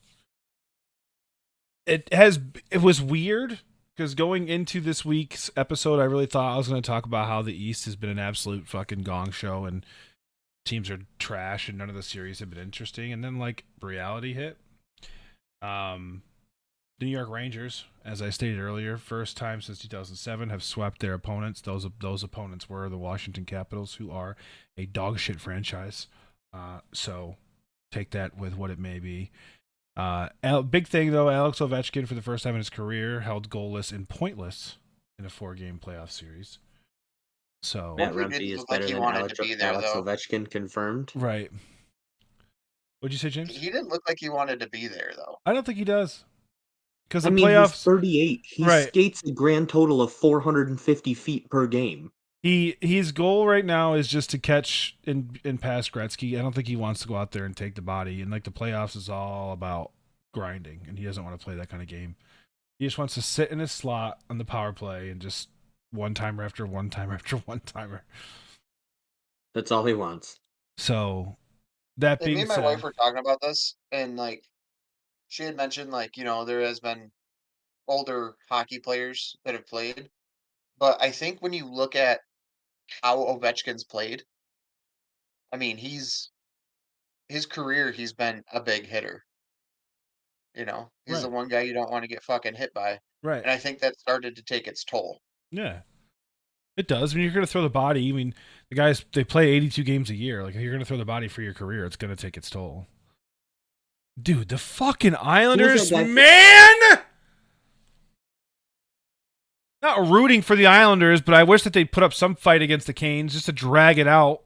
It was weird because going into this week's episode, I really thought I was going to talk about how the East has been an absolute fucking gong show and teams are trash and none of the series have been interesting. And then like reality hit. The New York Rangers, as I stated earlier, first time since 2007 have swept their opponents. Those opponents were the Washington Capitals, who are a dog shit franchise. So take that with what it may be. Big thing though, Alex Ovechkin for the first time in his career held goalless and pointless in a 4-game playoff series. So Matt He Rempe didn't is look like better he than wanted Alex, to be there, Alex though. Ovechkin confirmed. right. What'd you say, James? He didn't look like he wanted to be there, though. I don't think he does. Because I the mean, playoffs, he's 38. He Right. skates a grand total of 450 feet per game. his goal right now is just to catch and pass Gretzky. I don't think he wants to go out there and take the body. And like the playoffs is all about grinding, and he doesn't want to play that kind of game. He just wants to sit in his slot on the power play and just one timer after one timer after one timer. That's all he wants. So that Like, me being and my said, wife were talking about this, and like, she had mentioned like, there has been older hockey players that have played, but I think when you look at how Ovechkin's played, I mean, his career, he's been a big hitter. He's the Right. one guy you don't want to get fucking hit by, right? and I think that started to take its toll. Yeah, it does. I mean, you're going to throw the body. I mean, the guys, they play 82 games a year. Like, if you're going to throw the body for your career, it's going to take its toll. Dude, the fucking Islanders, that guy? man! Not rooting for the Islanders, but I wish that they'd put up some fight against the Canes just to drag it out.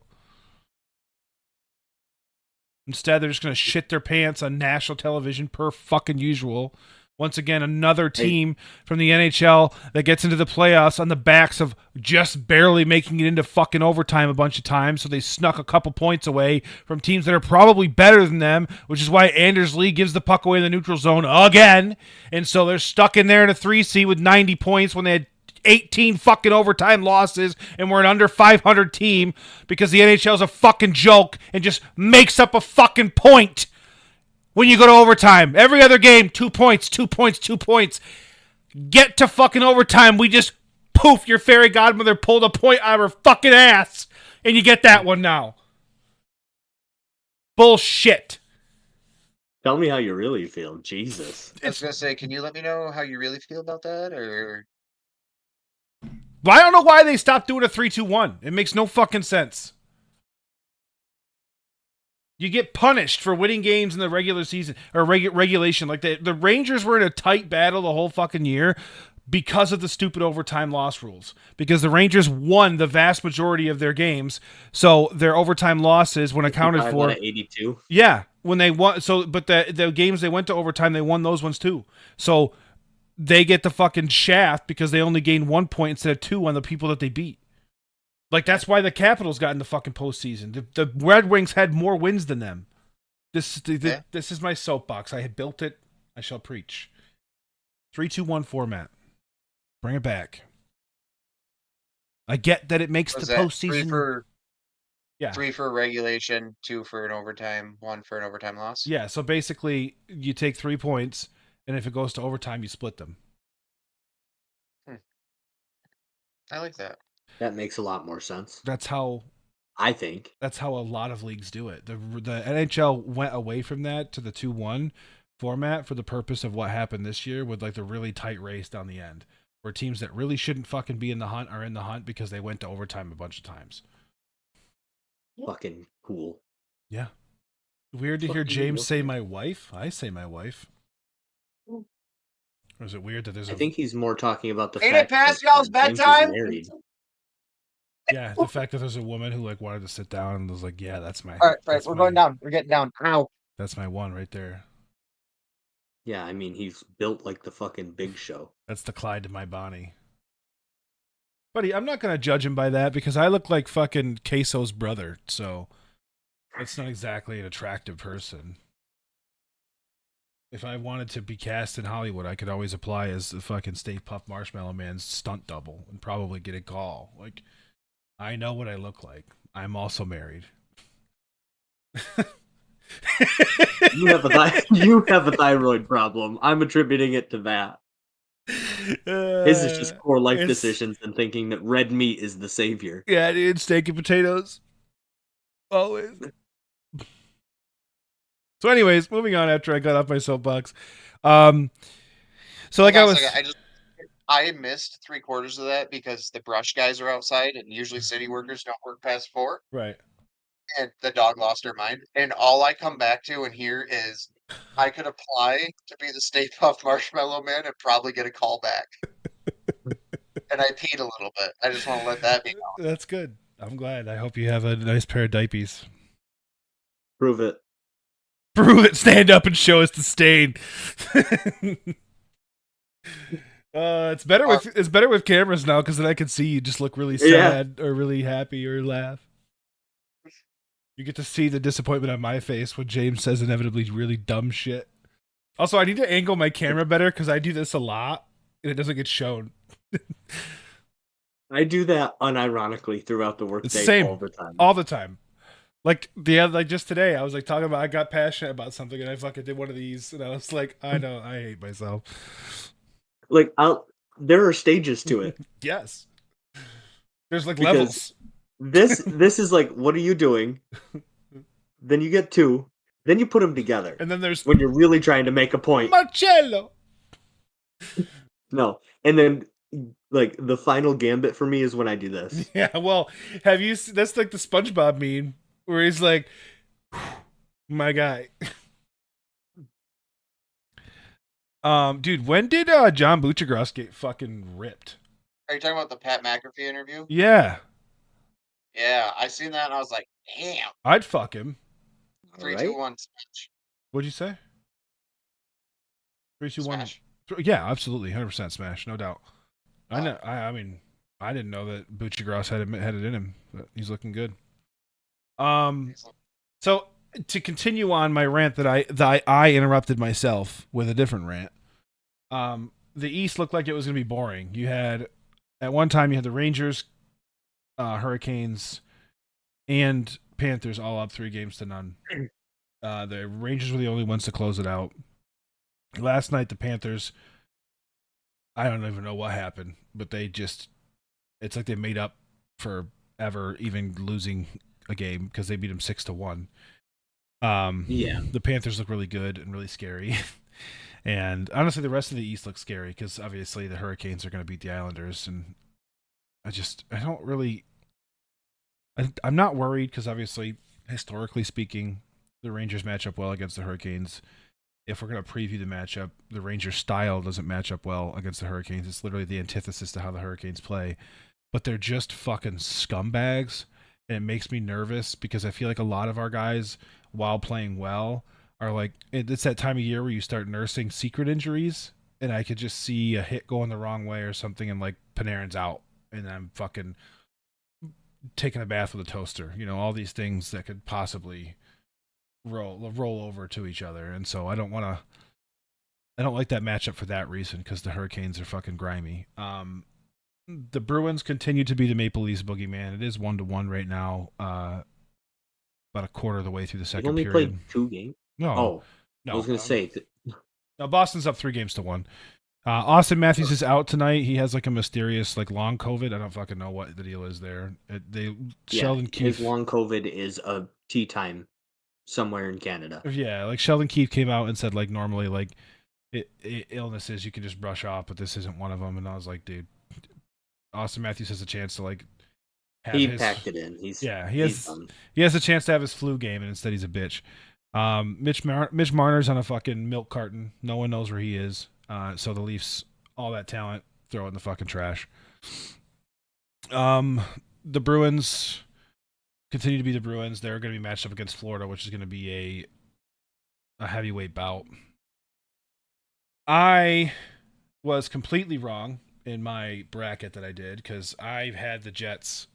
Instead, they're just going to shit their pants on national television per fucking usual. Once again, another team from the NHL that gets into the playoffs on the backs of just barely making it into fucking overtime a bunch of times, so they snuck a couple points away from teams that are probably better than them, which is why Anders Lee gives the puck away in the neutral zone again, and so they're stuck in there in a 3 seed with 90 points when they had 18 fucking overtime losses and we're an under 500 team because the NHL is a fucking joke and just makes up a fucking point. When you go to overtime, every other game, 2 points, 2 points, 2 points. Get to fucking overtime. We just, poof, your fairy godmother pulled a point out of her fucking ass. And you get that one now. Bullshit. Tell me how you really feel. Jesus. I was gonna say, can you let me know how you really feel about that, or I don't know why they stopped doing a 3-2-1. It makes no fucking sense. You get punished for winning games in the regular season or regulation. Like the Rangers were in a tight battle the whole fucking year because of the stupid overtime loss rules. Because the Rangers won the vast majority of their games, so their overtime losses, when accounted for, 82. yeah, when they won. So, but the games they went to overtime, they won those ones too. So they get the fucking shaft because they only gained 1 point instead of 2 on the people that they beat. Like, that's why the Capitals got in the fucking postseason. The Red Wings had more wins than them. This is my soapbox. I had built it. I shall preach. 3-2-1 format. Bring it back. I get that it makes was the that postseason. Yeah. 3 for regulation, 2 for an overtime, 1 for an overtime loss? Yeah, so basically, you take 3 points, and if it goes to overtime, you split them. I like that. That makes a lot more sense. That's how I think. That's how a lot of leagues do it. The NHL went away from that to the 2-1 format for the purpose of what happened this year with like the really tight race down the end, where teams that really shouldn't fucking be in the hunt are in the hunt because they went to overtime a bunch of times. Fucking cool. Yeah. Weird to hear James say my wife. I say my wife. Or is it weird that there's I think he's more talking about the Ain't it fact past that y'all's James is bedtime? married. Yeah, the fact that there's a woman who like wanted to sit down and was like, yeah, that's my All right, we're going down. We're getting down. Ow. That's my one right there. Yeah, I mean, he's built like the fucking Big Show. That's the Clyde to my Bonnie. Buddy, I'm not going to judge him by that because I look like fucking Queso's brother, so that's not exactly an attractive person. if I wanted to be cast in Hollywood, I could always apply as the fucking Stay Puft Marshmallow Man's stunt double and probably get a call. Like, I know what I look like. I'm also married. You have a thyroid problem. I'm attributing it to that. His is just poor life it's- decisions and thinking that red meat is the savior. Yeah, dude, steak and potatoes. Always. So, anyways, moving on after I got off my soapbox. So, like Hold I on a was. second, I missed 3/4 of that because the brush guys are outside, and usually city workers don't work past 4. Right. And the dog lost her mind. And all I come back to and hear is, I could apply to be the Stay Puft Marshmallow Man and probably get a call back. And I peed a little bit. I just want to let that be known. That's good. I'm glad. I hope you have a nice pair of diapers. Prove it. Prove it. Stand up and show us the stain. It's better with cameras now because then I can see you just look really sad or really happy or laugh. You get to see the disappointment on my face when James says inevitably really dumb shit. Also, I need to angle my camera better because I do this a lot and it doesn't get shown. I do that unironically throughout the workday Same. all the time. All the time. Like just today, I was like talking about I got passionate about something and I fucking did one of these and I was like, I know, I hate myself. Like there are stages to it. Yes. There's like Because levels. This is like, what are you doing? Then you get 2. Then you put them together. And then there's when you're really trying to make a point. Marcello. No. And then like the final gambit for me is when I do this. Yeah, well, have you that's like the SpongeBob meme where he's like, my guy. Dude, when did John Buccigross get fucking ripped? Are you talking about the Pat McAfee interview? Yeah. Yeah, I seen that and I was like, damn. I'd fuck him. 3, 2, 1, smash. What'd you say? 3, 2, 1. Smash. Yeah, absolutely, 100% smash, no doubt. I know. I mean, I didn't know that Buccigross had it in him, but he's looking good. So to continue on my rant that I interrupted myself with a different rant. The East looked like it was going to be boring. You had at one time you had the Rangers, Hurricanes, and Panthers all up 3-0. The Rangers were the only ones to close it out. Last night the Panthers, I don't even know what happened, but it's like they made up for ever even losing a game because they beat them 6-1. Yeah. The Panthers look really good and really scary. And honestly, the rest of the East looks scary because obviously the Hurricanes are going to beat the Islanders. And I'm not worried because obviously, historically speaking, the Rangers match up well against the Hurricanes. If we're going to preview the matchup, the Rangers style doesn't match up well against the Hurricanes. It's literally the antithesis to how the Hurricanes play. But they're just fucking scumbags. And it makes me nervous because I feel like a lot of our guys, while playing well, are like, it's that time of year where you start nursing secret injuries. And I could just see a hit going the wrong way or something and like Panarin's out. And I'm fucking taking a bath with a toaster. You know, all these things that could possibly roll over to each other. And so I don't like that matchup for that reason because the Hurricanes are fucking grimy. The Bruins continue to be the Maple Leafs boogeyman. It is 1-1 right now. About a quarter of the way through the second period. Only played 2 games? No. I was going to say. No, Boston's up 3-1. Austin Matthews is out tonight. He has like a mysterious like long COVID. I don't fucking know what the deal is there. Sheldon Keefe. His long COVID is a tea time somewhere in Canada. Yeah, like Sheldon Keefe came out and said like normally like illnesses you can just brush off, but this isn't one of them. And I was like, dude, Austin Matthews has a chance to like he packed it in. He has a chance to have his flu game, and instead he's a bitch. Mitch Marner's on a fucking milk carton. No one knows where he is. So the Leafs, all that talent, throw it in the fucking trash. The Bruins continue to be the Bruins. They're going to be matched up against Florida, which is going to be a heavyweight bout. I was completely wrong in my bracket that I did because I had the Jets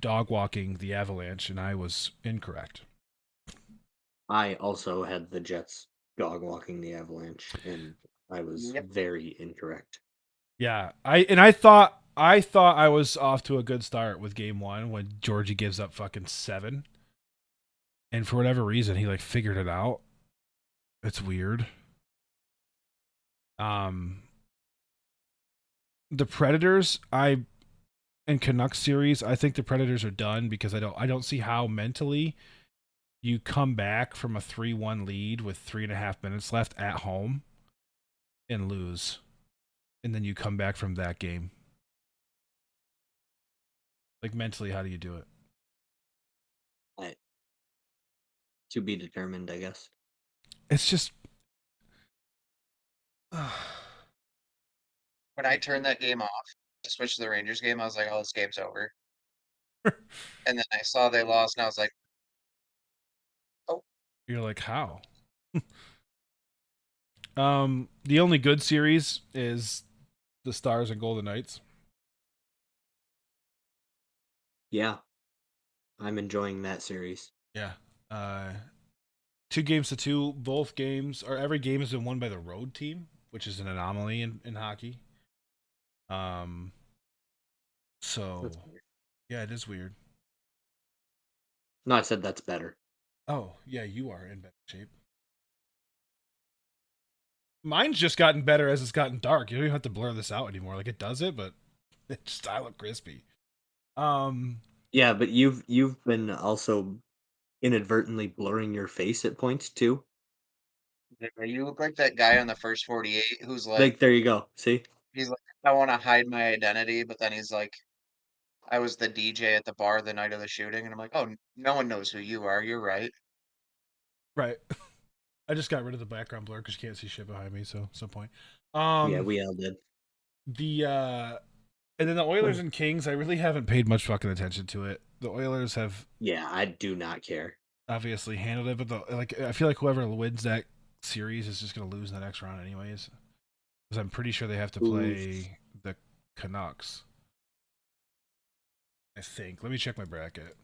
dog walking the Avalanche, and I was incorrect. I also had the Jets dog walking the Avalanche, and I was Yep. very incorrect. Yeah, I thought I was off to a good start with game 1 when Georgie gives up fucking 7. And for whatever reason he like figured it out. It's weird. The Predators, in Canucks series, I think the Predators are done because I don't see how mentally you come back from a 3-1 lead with 3.5 minutes left at home and lose. And then you come back from that game. Like mentally, how do you do it? To be determined, I guess. It's just When I turned that game off to switch to the Rangers game, I was like, "Oh, this game's over." And then I saw they lost, and I was like, "Oh, you're like, how? The only good series is the Stars and Golden Knights. Yeah, I'm enjoying that series. Yeah. 2-2. Both games, or every game has been won by the road team, which is an anomaly in hockey. So That's weird. yeah, it is weird. No, I said that's better. Oh yeah, you are in better shape. Mine's just gotten better as it's gotten dark. You don't even have to blur this out anymore. Like it does it, but I look crispy. Yeah, but you've been also inadvertently blurring your face at points too. you look like that guy on the first 48 who's like, Like there you go. See? he's like, I want to hide my identity, but then he's like, I was the DJ at the bar the night of the shooting, and I'm like, oh, no one knows who you are. You're right. right. I just got rid of the background blur because you can't see shit behind me, so some point. Yeah, we all did. And then the Oilers and Kings, I really haven't paid much fucking attention to it. The Oilers have Yeah, I do not care. obviously handled it, but I feel like whoever wins that series is just gonna lose in the next round anyways. Because I'm pretty sure they have to play the Canucks. I think. Let me check my bracket.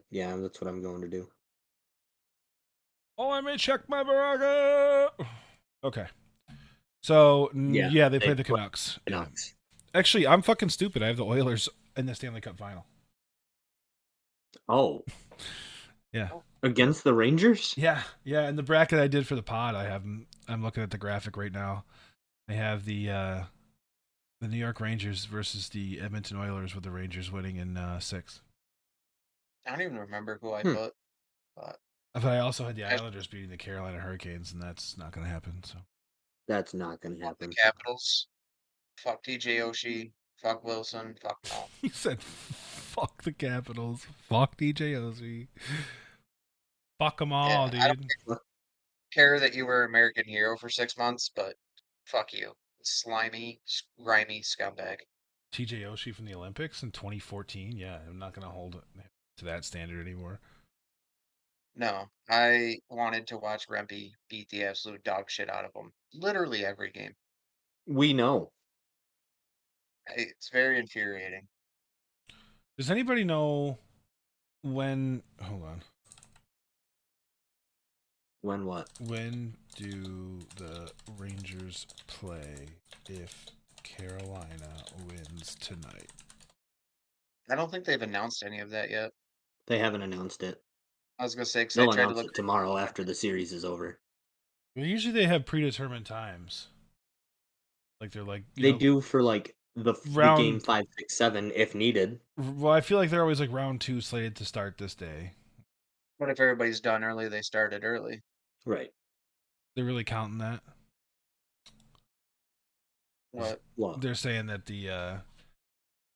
Yeah, that's what I'm going to do. Oh, let me check my bracket. Okay. So yeah, they play the Canucks. Canucks. Yeah. Actually, I'm fucking stupid. I have the Oilers in the Stanley Cup final. Oh. Yeah. Against the Rangers? Yeah. And the bracket I did for the pod, I'm looking at the graphic right now. They have the New York Rangers versus the Edmonton Oilers, with the Rangers winning in 6. I don't even remember who I put, but But I also had the Islanders beating the Carolina Hurricanes, and that's not going to happen. So That's not going to fuck the happen. Capitals. Fuck TJ Oshie. Fuck Wilson. Fuck them all. he said, "Fuck the Capitals. Fuck DJ Oshie. Fuck them all, Yeah, I dude." don't care that you were American hero for 6 months, but fuck you. Slimy, grimy scumbag. TJ Oshie from the Olympics in 2014. Yeah, I'm not going to hold it to that standard anymore. No, I wanted to watch Rempe beat the absolute dog shit out of him. Literally every game. We know. It's very infuriating. Does anybody know when? Hold on. When what? When do the Rangers play if Carolina wins tonight? I don't think they've announced any of that yet. They haven't announced it. I was gonna say because I They'll tried to announce look. it tomorrow after the series is over. Well, usually they have predetermined times. Like they're like They do for like the game 5, 6, 7 if needed. Well, I feel like they're always like round 2 slated to start this day. What if everybody's done early? They started early. Right. They're really counting that. What? They're saying that the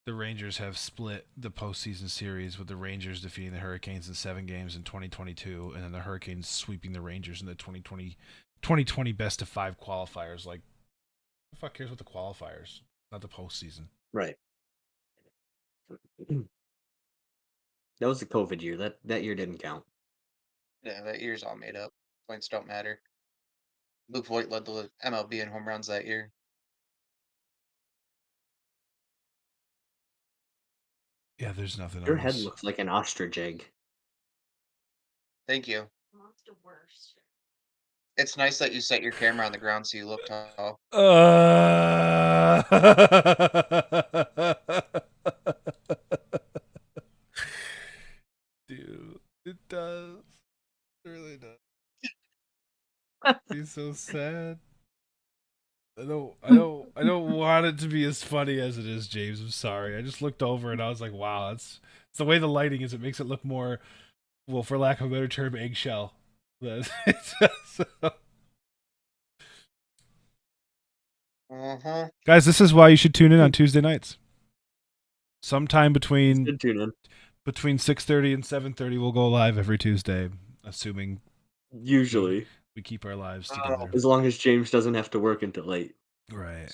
Rangers have split the postseason series, with the Rangers defeating the Hurricanes in 7 games in 2022, and then the Hurricanes sweeping the Rangers in the 2020 best of 5 qualifiers. Like, who the fuck cares about the qualifiers? Not the postseason. Right. That was the COVID year. That year didn't count. Yeah, that year's all made up. Points don't matter. Luke Voigt led the MLB in home runs that year. Yeah, there's nothing. Your head looks like an ostrich egg. Thank you. It's nice that you set your camera on the ground so you look tall. Dude, it does. It really does. He's so sad. I don't want it to be as funny as it is, James. I'm sorry. I just looked over and I was like, wow, it's the way the lighting is. It makes it look more, well, for lack of a better term, eggshell. Guys, this is why you should tune in on Tuesday nights. Sometime between tune in. between 6:30 and 7:30, we'll go live every Tuesday, assuming Usually, we keep our lives together. as long as James doesn't have to work until late. Right.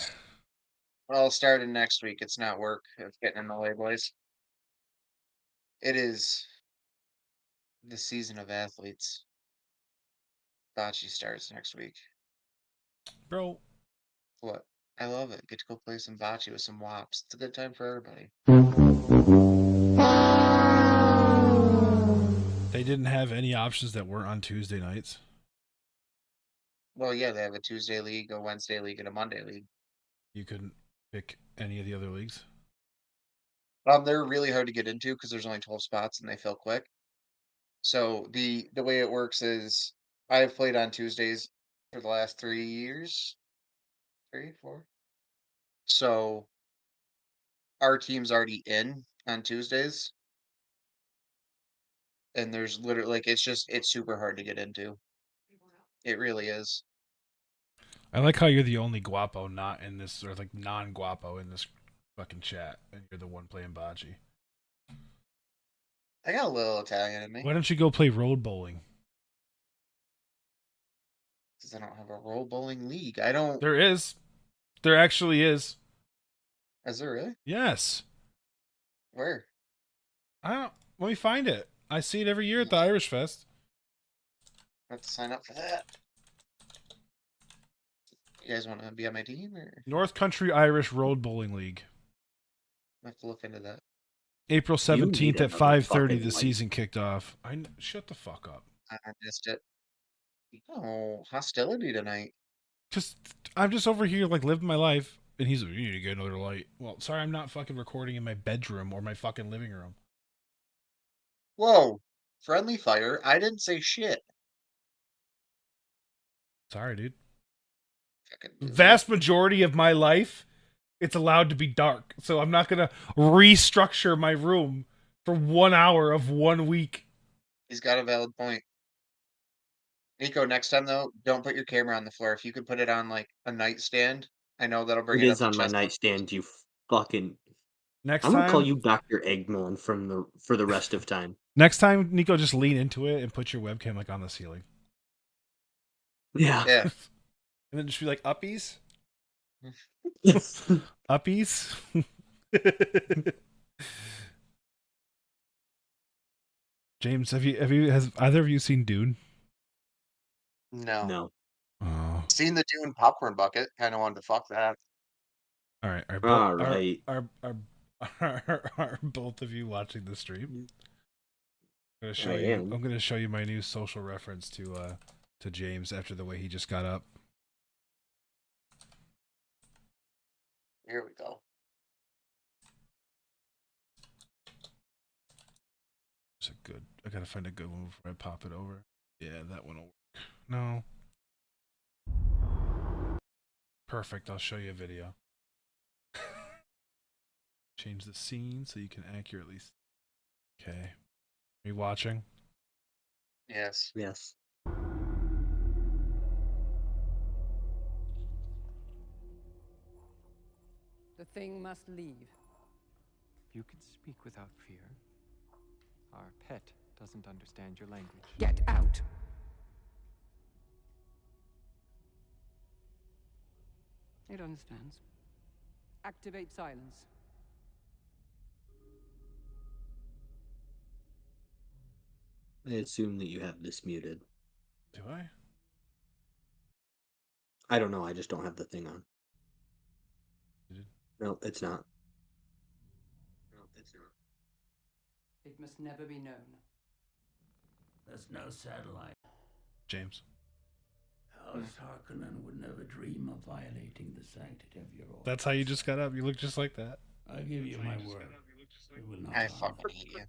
Well, starting next week, it's not work. It's getting in the way, boys. It is the season of athletes. Bocce starts next week. Bro, What? I love it. Get to go play some bocce with some wops. It's a good time for everybody. they didn't have any options that weren't on Tuesday nights. Well, yeah, they have a Tuesday league, a Wednesday league, and a Monday league. You couldn't pick any of the other leagues. They're really hard to get into because there's only 12 spots and they fill quick. So the way it works is I've played on Tuesdays for the last 3 years, 4. So our team's already in on Tuesdays, and there's literally like it's super hard to get into. It really is. I like how you're the only guapo not in this, or like non-guapo in this fucking chat, and you're the one playing bocce. I got a little Italian in me Why don't you go play road bowling? because I don't have a roll bowling league. I don't. There is. There actually is. Is there really? Yes. Where? I don't. Let me find it. I see it every year at the Irish Fest. I have to sign up for that. You guys want to be on my team, or North Country Irish Road Bowling League. I have to look into that? April You need 17th at another 5:30. fucking The light. season kicked off. Shut the fuck up. I missed it. Oh, hostility tonight. Because I'm just over here like living my life, and he's like, you need to get another light. Well, sorry, I'm not fucking recording in my bedroom or my fucking living room. Whoa, friendly fire. I didn't say shit. Sorry, dude. Fucking Vast majority of my life, it's allowed to be dark. So I'm not going to restructure my room for 1 hour of 1 week. He's got a valid point. Nico, next time though, don't put your camera on the floor. If you could put it on like a nightstand, I know that'll bring It it up is to on my chest level. nightstand, you fucking. Next I'm gonna call time, you Dr. Eggman for the rest of time. next time, Nico, just lean into it and put your webcam like on the ceiling. Yeah. Yeah. And then just be like, uppies? Yes. Uppies? James, has either of you seen Dune? No. No. Oh. Seen the Dune popcorn bucket. Kind of wanted to fuck that. All right. All right. Are both of you watching the stream? I'm gonna I am. I'm gonna show you my new social reference to James after the way he just got up. Here we go. It's a good. I gotta find a good one before I pop it over. Yeah, that one will work. No. Perfect. I'll show you a video. Change the scene so you can accurately. Okay. Are you watching? Yes. Yes. The thing must leave. You can speak without fear. Our pet doesn't understand your language. Get out! It understands. Activate silence. I assume that you have this muted. Do I? I don't know. I just don't have the thing on. Did- No, it's not. No, it's not. It must never be known. There's no satellite. James. House Harkonnen would never dream of violating the sanctity of your order. That's how you just got up. You look just like that. I give you my word. It will not I harm fucking you.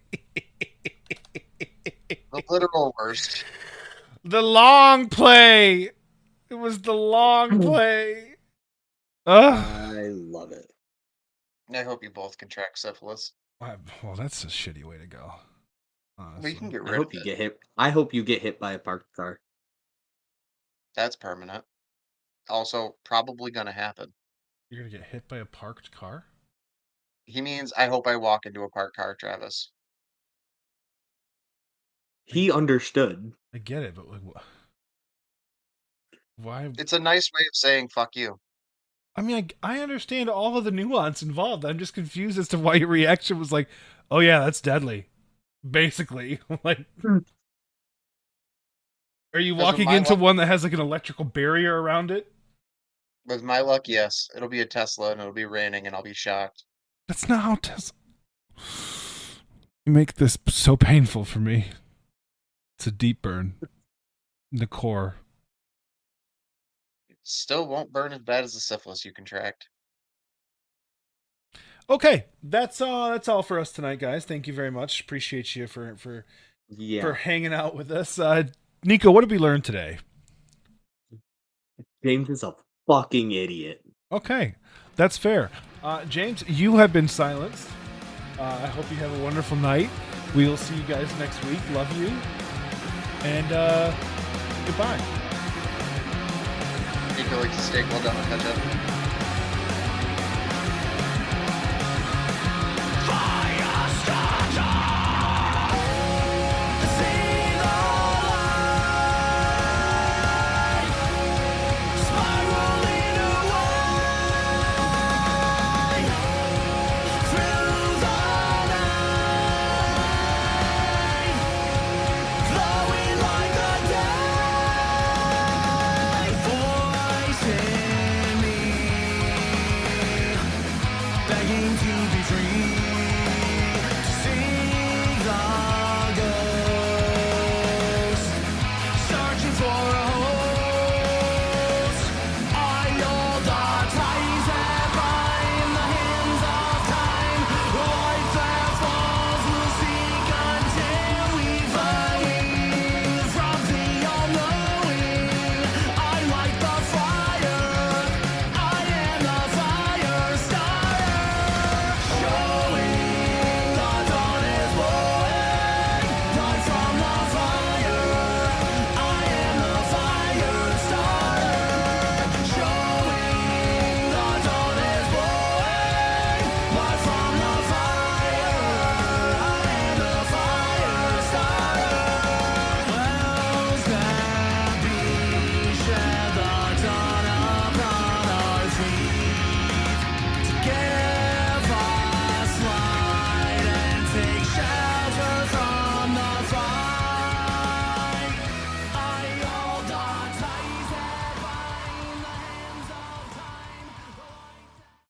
hate you. The literal worst. The long play. It was the long play. Ugh. I love it. I hope you both contract syphilis. Well, that's a shitty way to go. We can Honestly. get I rid of hope you it. get hit. I hope you get hit by a parked car. That's permanent. Also, probably gonna happen. You're gonna get hit by a parked car? He means I hope I walk into a parked car, Travis. He understood. I get it, but like, why? It's a nice way of saying "fuck you." I mean, I understand all of the nuance involved. I'm just confused as to why your reaction was like, "Oh yeah, that's deadly." Basically, like, are you 'Cause with walking my into luck- one that has like an electrical barrier around it? With my luck, yes, it'll be a Tesla and it'll be raining, and I'll be shocked. That's not how Tesla. You make this so painful for me. It's a deep burn in the core. It still won't burn as bad as the syphilis you contract. Okay, that's all for us tonight, guys. Thank you very much. Appreciate you for Yeah. hanging out with us. Nico, what did we learn today? James is a fucking idiot. Okay, that's fair. James, you have been silenced. I hope you have a wonderful night. We will see you guys next week. Love you. And goodbye. You feel like steak well done with ketchup.